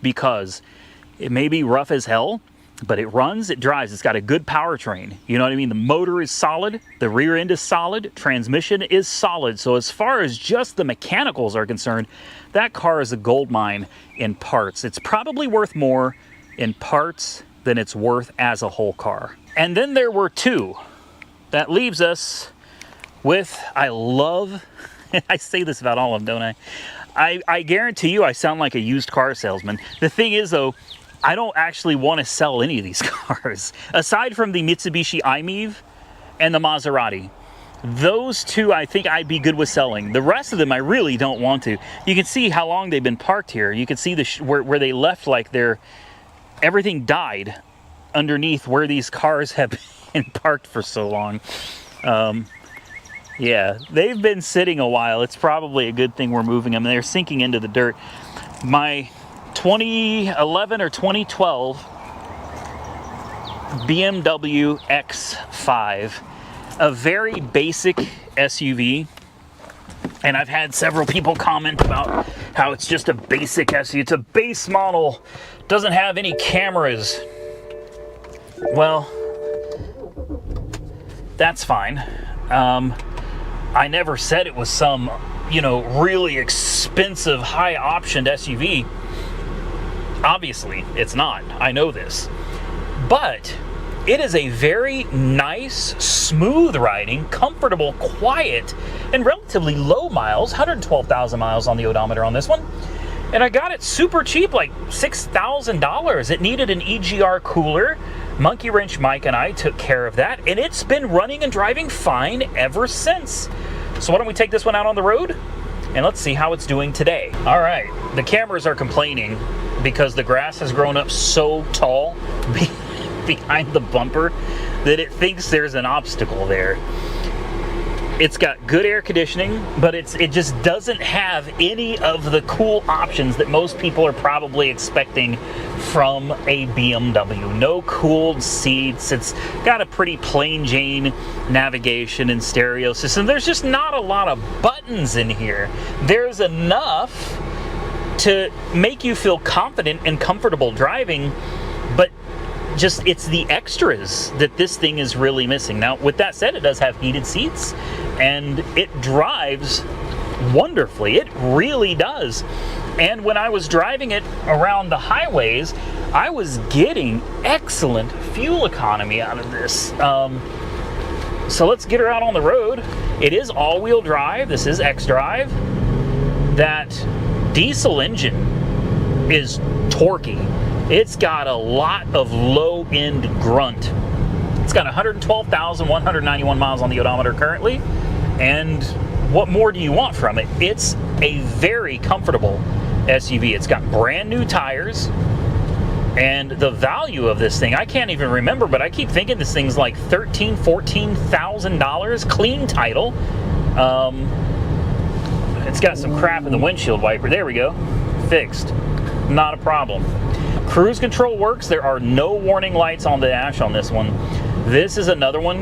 because it may be rough as hell, but it runs, it drives, it's got a good powertrain. You know what I mean? The motor is solid, the rear end is solid, transmission is solid. So as far as just the mechanicals are concerned, that car is a gold mine in parts. It's probably worth more in parts than it's worth as a whole car. And then there were two. That leaves us with, I love, I say this about all of them, don't I? I guarantee you I sound like a used car salesman. The thing is, though, I don't actually want to sell any of these cars. Aside from the Mitsubishi i-MiEV and the Maserati. Those two I think I'd be good with selling. The rest of them I really don't want to. You can see how long they've been parked here. You can see where they left, like everything died underneath where these cars have been parked for so long. Yeah, they've been sitting a while. It's probably a good thing we're moving them. They're sinking into the dirt. My 2011 or 2012 BMW X5, a very basic SUV. And I've had several people comment about how it's just a basic SUV. It's a base model, doesn't have any cameras. Well, that's fine. I never said it was some, you know, really expensive, high-optioned SUV. Obviously, it's not. I know this. But it is a very nice, smooth-riding, comfortable, quiet, and relatively low miles, 112,000 miles on the odometer on this one. And I got it super cheap, like $6,000. It needed an EGR cooler. Monkey Wrench Mike and I took care of that, and it's been running and driving fine ever since. So why don't we take this one out on the road, and let's see how it's doing today. All right, the cameras are complaining because the grass has grown up so tall behind the bumper that it thinks there's an obstacle there. It's got good air conditioning, but it just doesn't have any of the cool options that most people are probably expecting from a BMW. No cooled seats. It's got a pretty plain Jane navigation and stereo system. There's just not a lot of buttons in here. There's enough to make you feel confident and comfortable driving, but just it's the extras that this thing is really missing. Now, with that said, it does have heated seats, and it drives wonderfully. It really does. And when I was driving it around the highways, I was getting excellent fuel economy out of this. So let's get her out on the road. It is all-wheel drive. This is xDrive. That diesel engine is torquey. It's got a lot of low-end grunt. It's got 112,191 miles on the odometer currently, and what more do you want from it? It's a very comfortable SUV. It's got brand new tires, and the value of this thing, I can't even remember, but I keep thinking this thing's like $13,000, $14,000, clean title. It's got some crap in the windshield wiper. There we go. Fixed. Not a problem. Cruise control works. There are no warning lights on the dash on this one. This is another one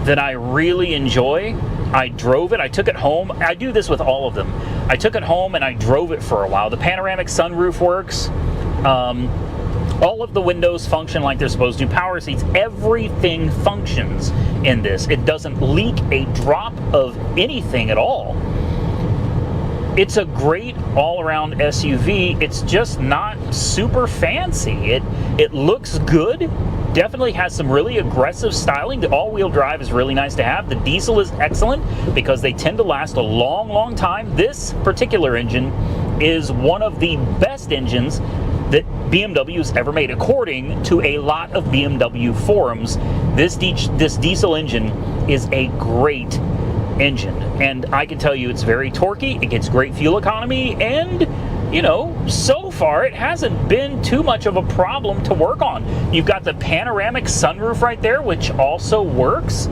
that I really enjoy. I drove it. I took it home. I do this with all of them. I took it home and I drove it for a while. The panoramic sunroof works. All of the windows function like they're supposed to. Power seats. Everything functions in this. It doesn't leak a drop of anything at all. It's a great all-around SUV. It's just not super fancy. It looks good. Definitely has some really aggressive styling. The all-wheel drive is really nice to have. The diesel is excellent because they tend to last a long, long time. This particular engine is one of the best engines that BMW's ever made, according to a lot of BMW forums. This diesel engine is a great engine, and I can tell you it's very torquey. It gets great fuel economy, and you know, so far it hasn't been too much of a problem to work on. You've got the panoramic sunroof right there, which also works.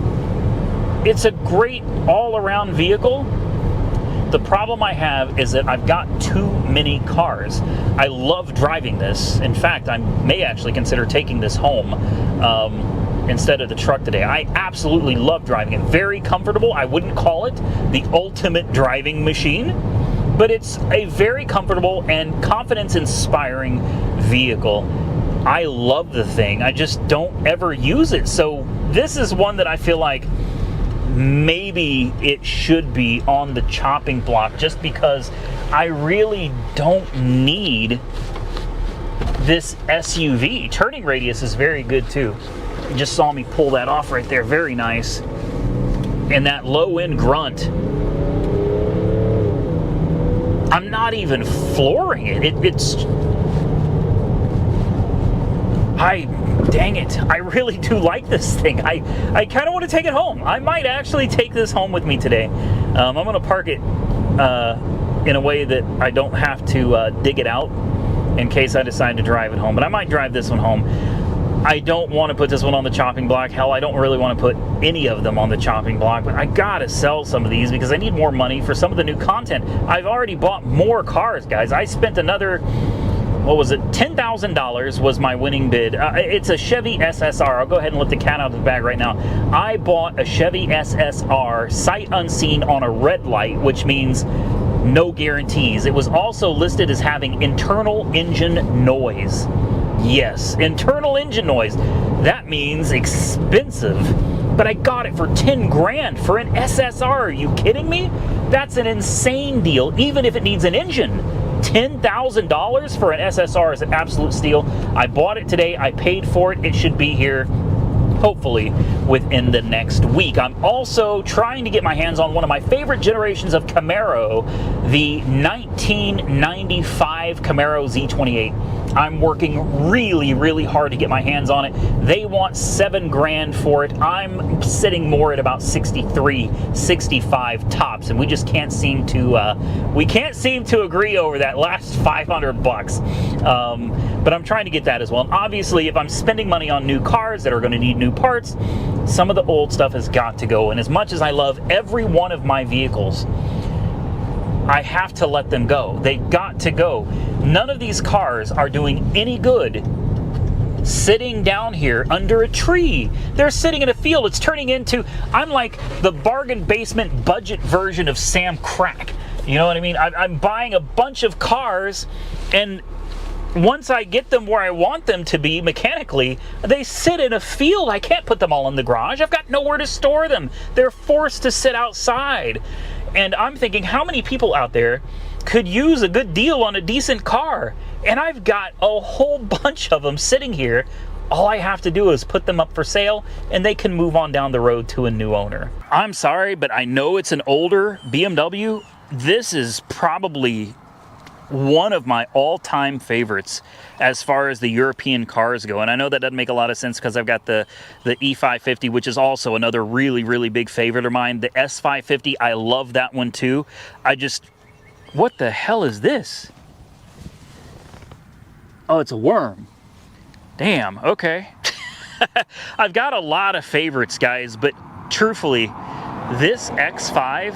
It's a great all-around vehicle. The problem I have is that I've got too many cars. I love driving this. In fact, I may actually consider taking this home instead of the truck today. I absolutely love driving it. Very comfortable. I wouldn't call it the ultimate driving machine, but it's a very comfortable and confidence-inspiring vehicle. I love the thing. I just don't ever use it. So this is one that I feel like maybe it should be on the chopping block, just because I really don't need this SUV. Turning radius is very good too. You just saw me pull that off right there. Very nice. And that low-end grunt, I'm not even flooring it. Dang it, I really do like this thing. I kind of want to take it home. I might actually take this home with me today. I'm going to park it in a way that I don't have to dig it out in case I decide to drive it home. But I might drive this one home. I don't want to put this one on the chopping block. Hell, I don't really want to put any of them on the chopping block, but I gotta sell some of these because I need more money for some of the new content. I've already bought more cars, guys. I spent another, what was it, $10,000 was my winning bid. It's a Chevy SSR. I'll go ahead and let the cat out of the bag right now. I bought a Chevy SSR sight unseen on a red light, which means no guarantees. It was also listed as having internal engine noise. Yes, internal engine noise. That means expensive. But I got it for 10 grand for an SSR. Are you kidding me? That's an insane deal, even if it needs an engine. $10,000 for an SSR is an absolute steal. I bought it today. I paid for it. It should be here hopefully within the next week. I'm also trying to get my hands on one of my favorite generations of Camaro, the 1995 Camaro Z28. I'm working really, really hard to get my hands on it. They want 7 grand for it. I'm sitting more at about 63, 65 tops, and we just can't seem to agree over that last 500 bucks. But I'm trying to get that as well. And obviously, if I'm spending money on new cars that are going to need new parts, some of the old stuff has got to go. And as much as I love every one of my vehicles, I have to let them go. They've got to go. None of these cars are doing any good sitting down here under a tree. They're sitting in a field. It's turning into, I'm like the bargain basement budget version of Sam Crack. You know what I mean? I'm buying a bunch of cars, and once I get them where I want them to be mechanically, they sit in a field. I can't put them all in the garage. I've got nowhere to store them. They're forced to sit outside. And I'm thinking, how many people out there could use a good deal on a decent car? And I've got a whole bunch of them sitting here. All I have to do is put them up for sale, and they can move on down the road to a new owner. I'm sorry, but I know it's an older BMW. This is probably one of my all-time favorites as far as the European cars go. And I know that doesn't make a lot of sense because I've got the E550, which is also another really, really big favorite of mine. The S550, I love that one too. What the hell is this? Oh, it's a worm. Damn, okay. I've got a lot of favorites, guys, but truthfully, this X5,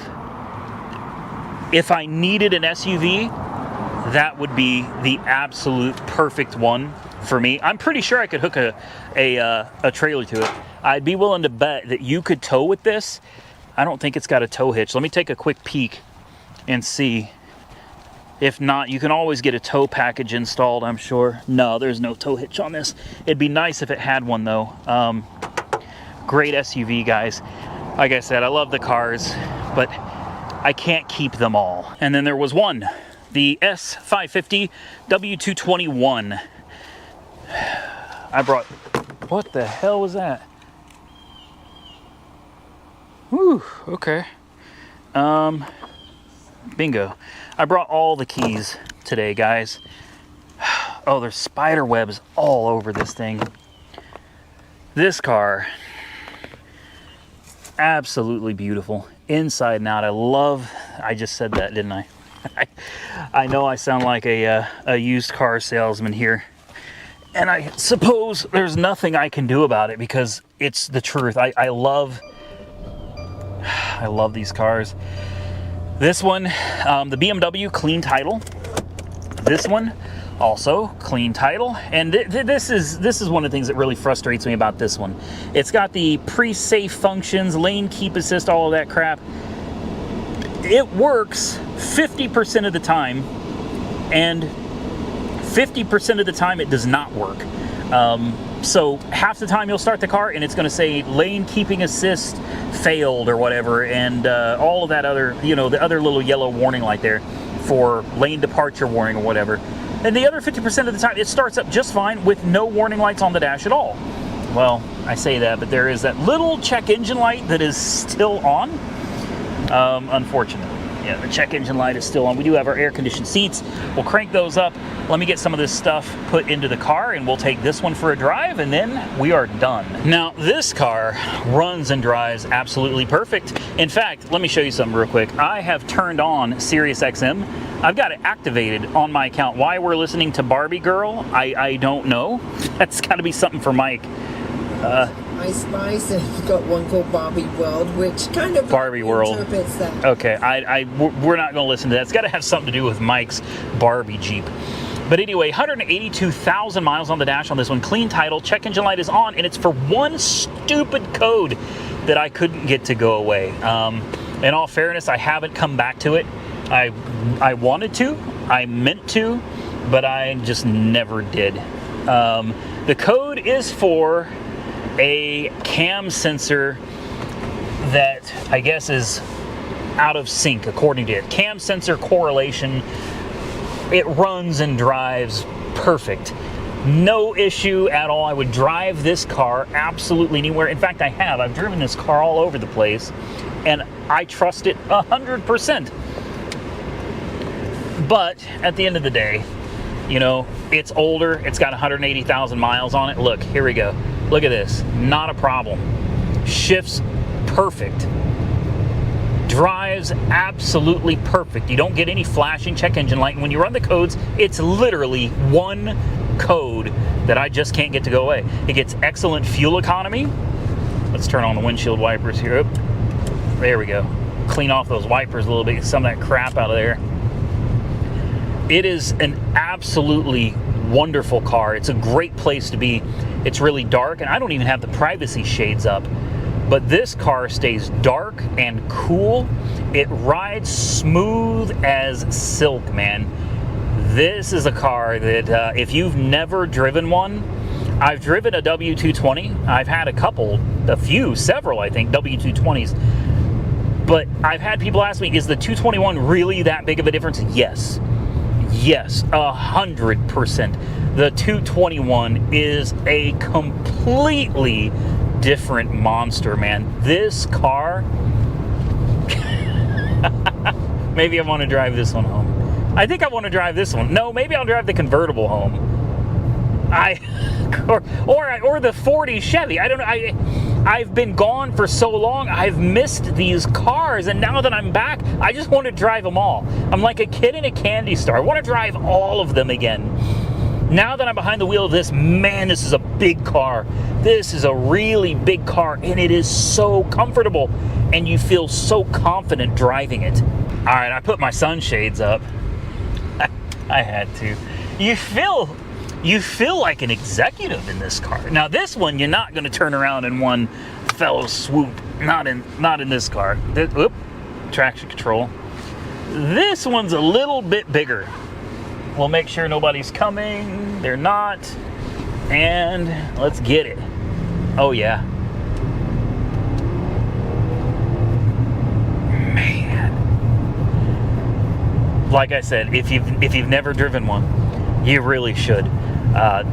if I needed an SUV, that would be the absolute perfect one for me. I'm pretty sure I could hook a trailer to it. I'd be willing to bet that you could tow with this. I don't think it's got a tow hitch. Let me take a quick peek and see. If not, you can always get a tow package installed, I'm sure. No, there's no tow hitch on this. It'd be nice if it had one, though. Great SUV, guys. Like I said, I love the cars, but I can't keep them all. And then there was one. The S550 W221. I brought, what the hell was that? Whew, okay. Bingo. I brought all the keys today, guys. Oh, there's spider webs all over this thing. This car, absolutely beautiful. Inside and out. I just said that, didn't I? I know I sound like a used car salesman here, and I suppose there's nothing I can do about it because it's the truth. I love these cars. This one, the BMW, clean title. This one, also clean title. And this is one of the things that really frustrates me about this one. It's got the pre-safe functions, lane keep assist, all of that crap. It works 50% of the time, and 50% of the time it does not work. So half the time you'll start the car and it's going to say lane keeping assist failed or whatever, and all of that other, the other little yellow warning light there for lane departure warning or whatever. And the other 50% of the time it starts up just fine with no warning lights on the dash at all. Well, I say that, but there is that little check engine light that is still on. Unfortunately, yeah, the check engine light is still on. We do have our air-conditioned seats. We'll crank those up. Let me get some of this stuff put into the car, and we'll take this one for a drive, and then we are done. Now, this car runs and drives absolutely perfect. In fact, let me show you something real quick. I have turned on Sirius XM. I've got it activated on my account. Why we're listening to Barbie Girl, I don't know. That's got to be something for Mike. I Spice, and you've got one called Barbie World, which kind of Barbie World interprets that. Okay, we're not going to listen to that. It's got to have something to do with Mike's Barbie Jeep. But anyway, 182,000 miles on the dash on this one. Clean title, check engine light is on, and it's for one stupid code that I couldn't get to go away. In all fairness, I haven't come back to it. I wanted to, I meant to, but I just never did. The code is for a cam sensor that I guess is out of sync according to it. Cam sensor correlation. It runs and drives perfect. No issue at all. I would drive this car absolutely anywhere. In fact, I have. I've driven this car all over the place, and I trust it 100%. But at the end of the day, you know, it's older. It's got 180,000 miles on it. Look, here we go. Look at this. Not a problem. Shifts perfect. Drives absolutely perfect. You don't get any flashing check engine light. And when you run the codes, it's literally one code that I just can't get to go away. It gets excellent fuel economy. Let's turn on the windshield wipers here. Oop. There we go. Clean off those wipers a little bit, get some of that crap out of there. It is an absolutely wonderful car. It's a great place to be. It's really dark, and I don't even have the privacy shades up. But this car stays dark and cool. It rides smooth as silk, man. This is a car that if you've never driven one, I've driven a W220. I've had several, I think, W220s. But I've had people ask me, is the 221 really that big of a difference? Yes. Yes, 100%. The 221 is a completely different monster, man. This car, maybe I want to drive this one home. I think I want to drive this one. No, maybe I'll drive the convertible home. Or the 40 Chevy. I don't know. I've been gone for so long. I've missed these cars, and now that I'm back, I just want to drive them all. I'm like a kid in a candy store. I want to drive all of them again. Now that I'm behind the wheel of this, man, this is a big car. This is a really big car, and it is so comfortable, and you feel so confident driving it. All right, I put my sunshades up. I had to. You feel like an executive in this car. Now this one, you're not going to turn around in one fellow swoop. Not in this car. Oop, traction control. This one's a little bit bigger. We'll make sure nobody's coming. They're not. And let's get it. Oh yeah. Man. Like I said, if you've never driven one, you really should.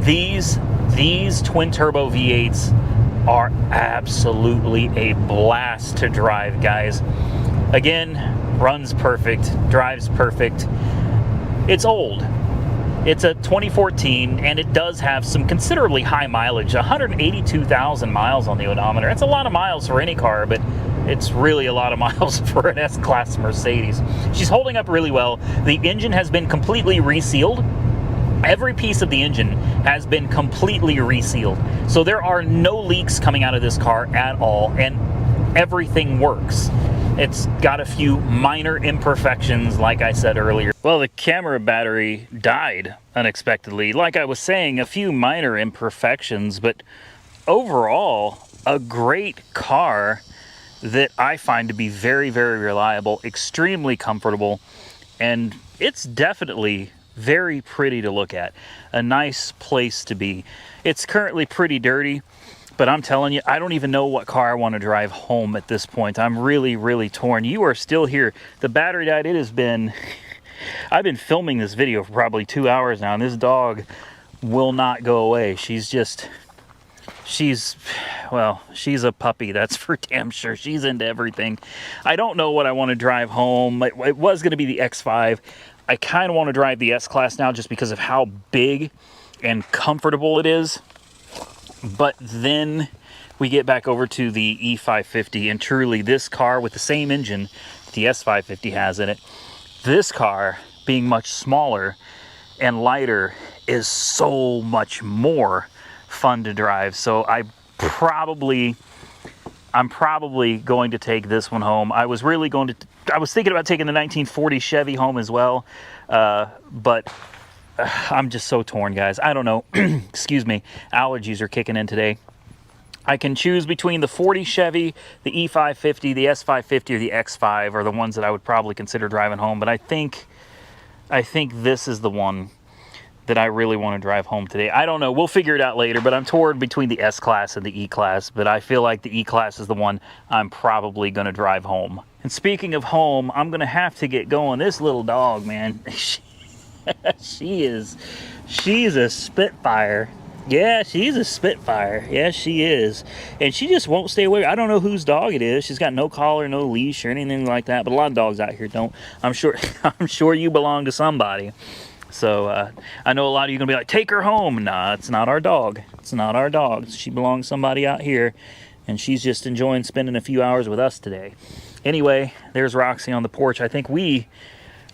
These twin turbo V8s are absolutely a blast to drive, guys. Again, runs perfect, drives perfect. It's old. It's a 2014, and it does have some considerably high mileage, 182,000 miles on the odometer. That's a lot of miles for any car, but it's really a lot of miles for an S-Class Mercedes. She's holding up really well. The engine has been completely resealed. Every piece of the engine has been completely resealed. So there are no leaks coming out of this car at all, and everything works. It's got a few minor imperfections, like I said earlier. Well, the camera battery died unexpectedly. Like I was saying, a few minor imperfections, but overall, a great car that I find to be very, very reliable, extremely comfortable, and it's definitely very pretty to look at. A nice place to be. It's currently pretty dirty, but I'm telling you, I don't even know what car I want to drive home at this point. I'm really, really torn. You are still here. The battery died. It has been... I've been filming this video for probably 2 hours now, and this dog will not go away. She's a puppy, that's for damn sure. She's into everything. I don't know what I want to drive home. It was going to be the X5. I kind of want to drive the S-Class now just because of how big and comfortable it is. But then we get back over to the E550, and truly this car with the same engine the S550 has in it, this car being much smaller and lighter is so much more fun to drive. So I'm probably going to take this one home. I was thinking about taking the 1940 Chevy home as well, but I'm just so torn, guys. I don't know. Excuse me. Allergies are kicking in today. I can choose between the 40 Chevy, the E550, the S550, or the X5 are the ones that I would probably consider driving home. But I think this is the one that I really want to drive home today. I don't know. We'll figure it out later, but I'm torn between the S-Class and the E-Class, but I feel like the E-Class is the one I'm probably going to drive home. And speaking of home, I'm going to have to get going. This little dog, man, she's a Spitfire. Yeah, she's a Spitfire. Yes, she is. And she just won't stay away. I don't know whose dog it is. She's got no collar, no leash, or anything like that. But a lot of dogs out here don't. I'm sure you belong to somebody. So I know a lot of you are going to be like, take her home. Nah, it's not our dog. It's not our dog. She belongs to somebody out here. And she's just enjoying spending a few hours with us today. Anyway, there's Roxy on the porch. I think we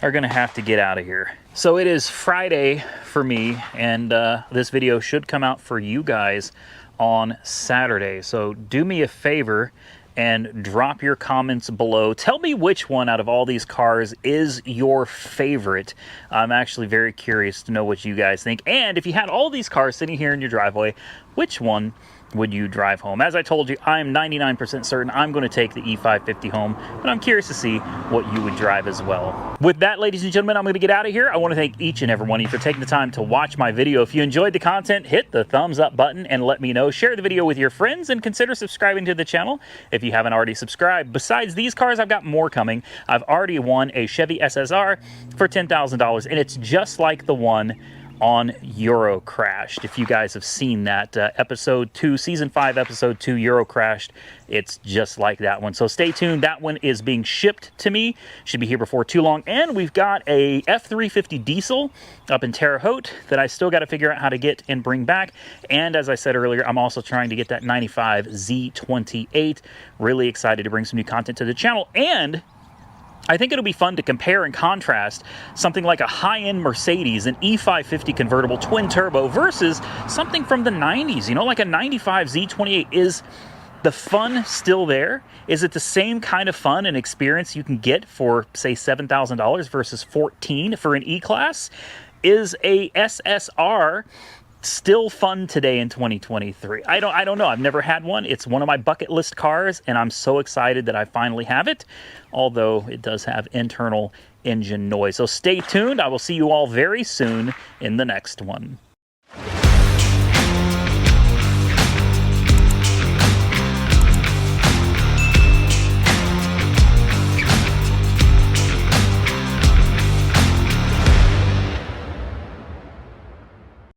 are going to have to get out of here. So it is Friday for me, and this video should come out for you guys on Saturday. So do me a favor and drop your comments below. Tell me which one out of all these cars is your favorite. I'm actually very curious to know what you guys think. And if you had all these cars sitting here in your driveway, which one would you drive home? As I told you, I'm 99% certain I'm going to take the E550 home, but I'm curious to see what you would drive as well. With that, ladies and gentlemen, I'm going to get out of here. I want to thank each and every one of you for taking the time to watch my video. If you enjoyed the content, hit the thumbs up button and let me know. Share the video with your friends and consider subscribing to the channel if you haven't already subscribed. Besides these cars, I've got more coming. I've already won a Chevy SSR for $10,000, and it's just like the one on Euro Crashed. If you guys have seen that episode 2, season 5, episode 2, Euro Crashed, it's just like that one. So stay tuned. That one is being shipped to me. Should be here before too long. And we've got a F350 diesel up in Terre Haute that I still got to figure out how to get and bring back. And as I said earlier, I'm also trying to get that 95 Z28. Really excited to bring some new content to the channel. And I think it'll be fun to compare and contrast something like a high-end Mercedes, an E550 convertible twin turbo versus something from the 90s, you know, like a 95 Z28. Is the fun still there? Is it the same kind of fun and experience you can get for, say, $7,000 versus $14,000 for an E-Class? Is a SSR still fun today in 2023? I don't know. I've never had one. It's one of my bucket list cars, and I'm so excited that I finally have it, although it does have internal engine noise. So stay tuned. I will see you all very soon in the next one.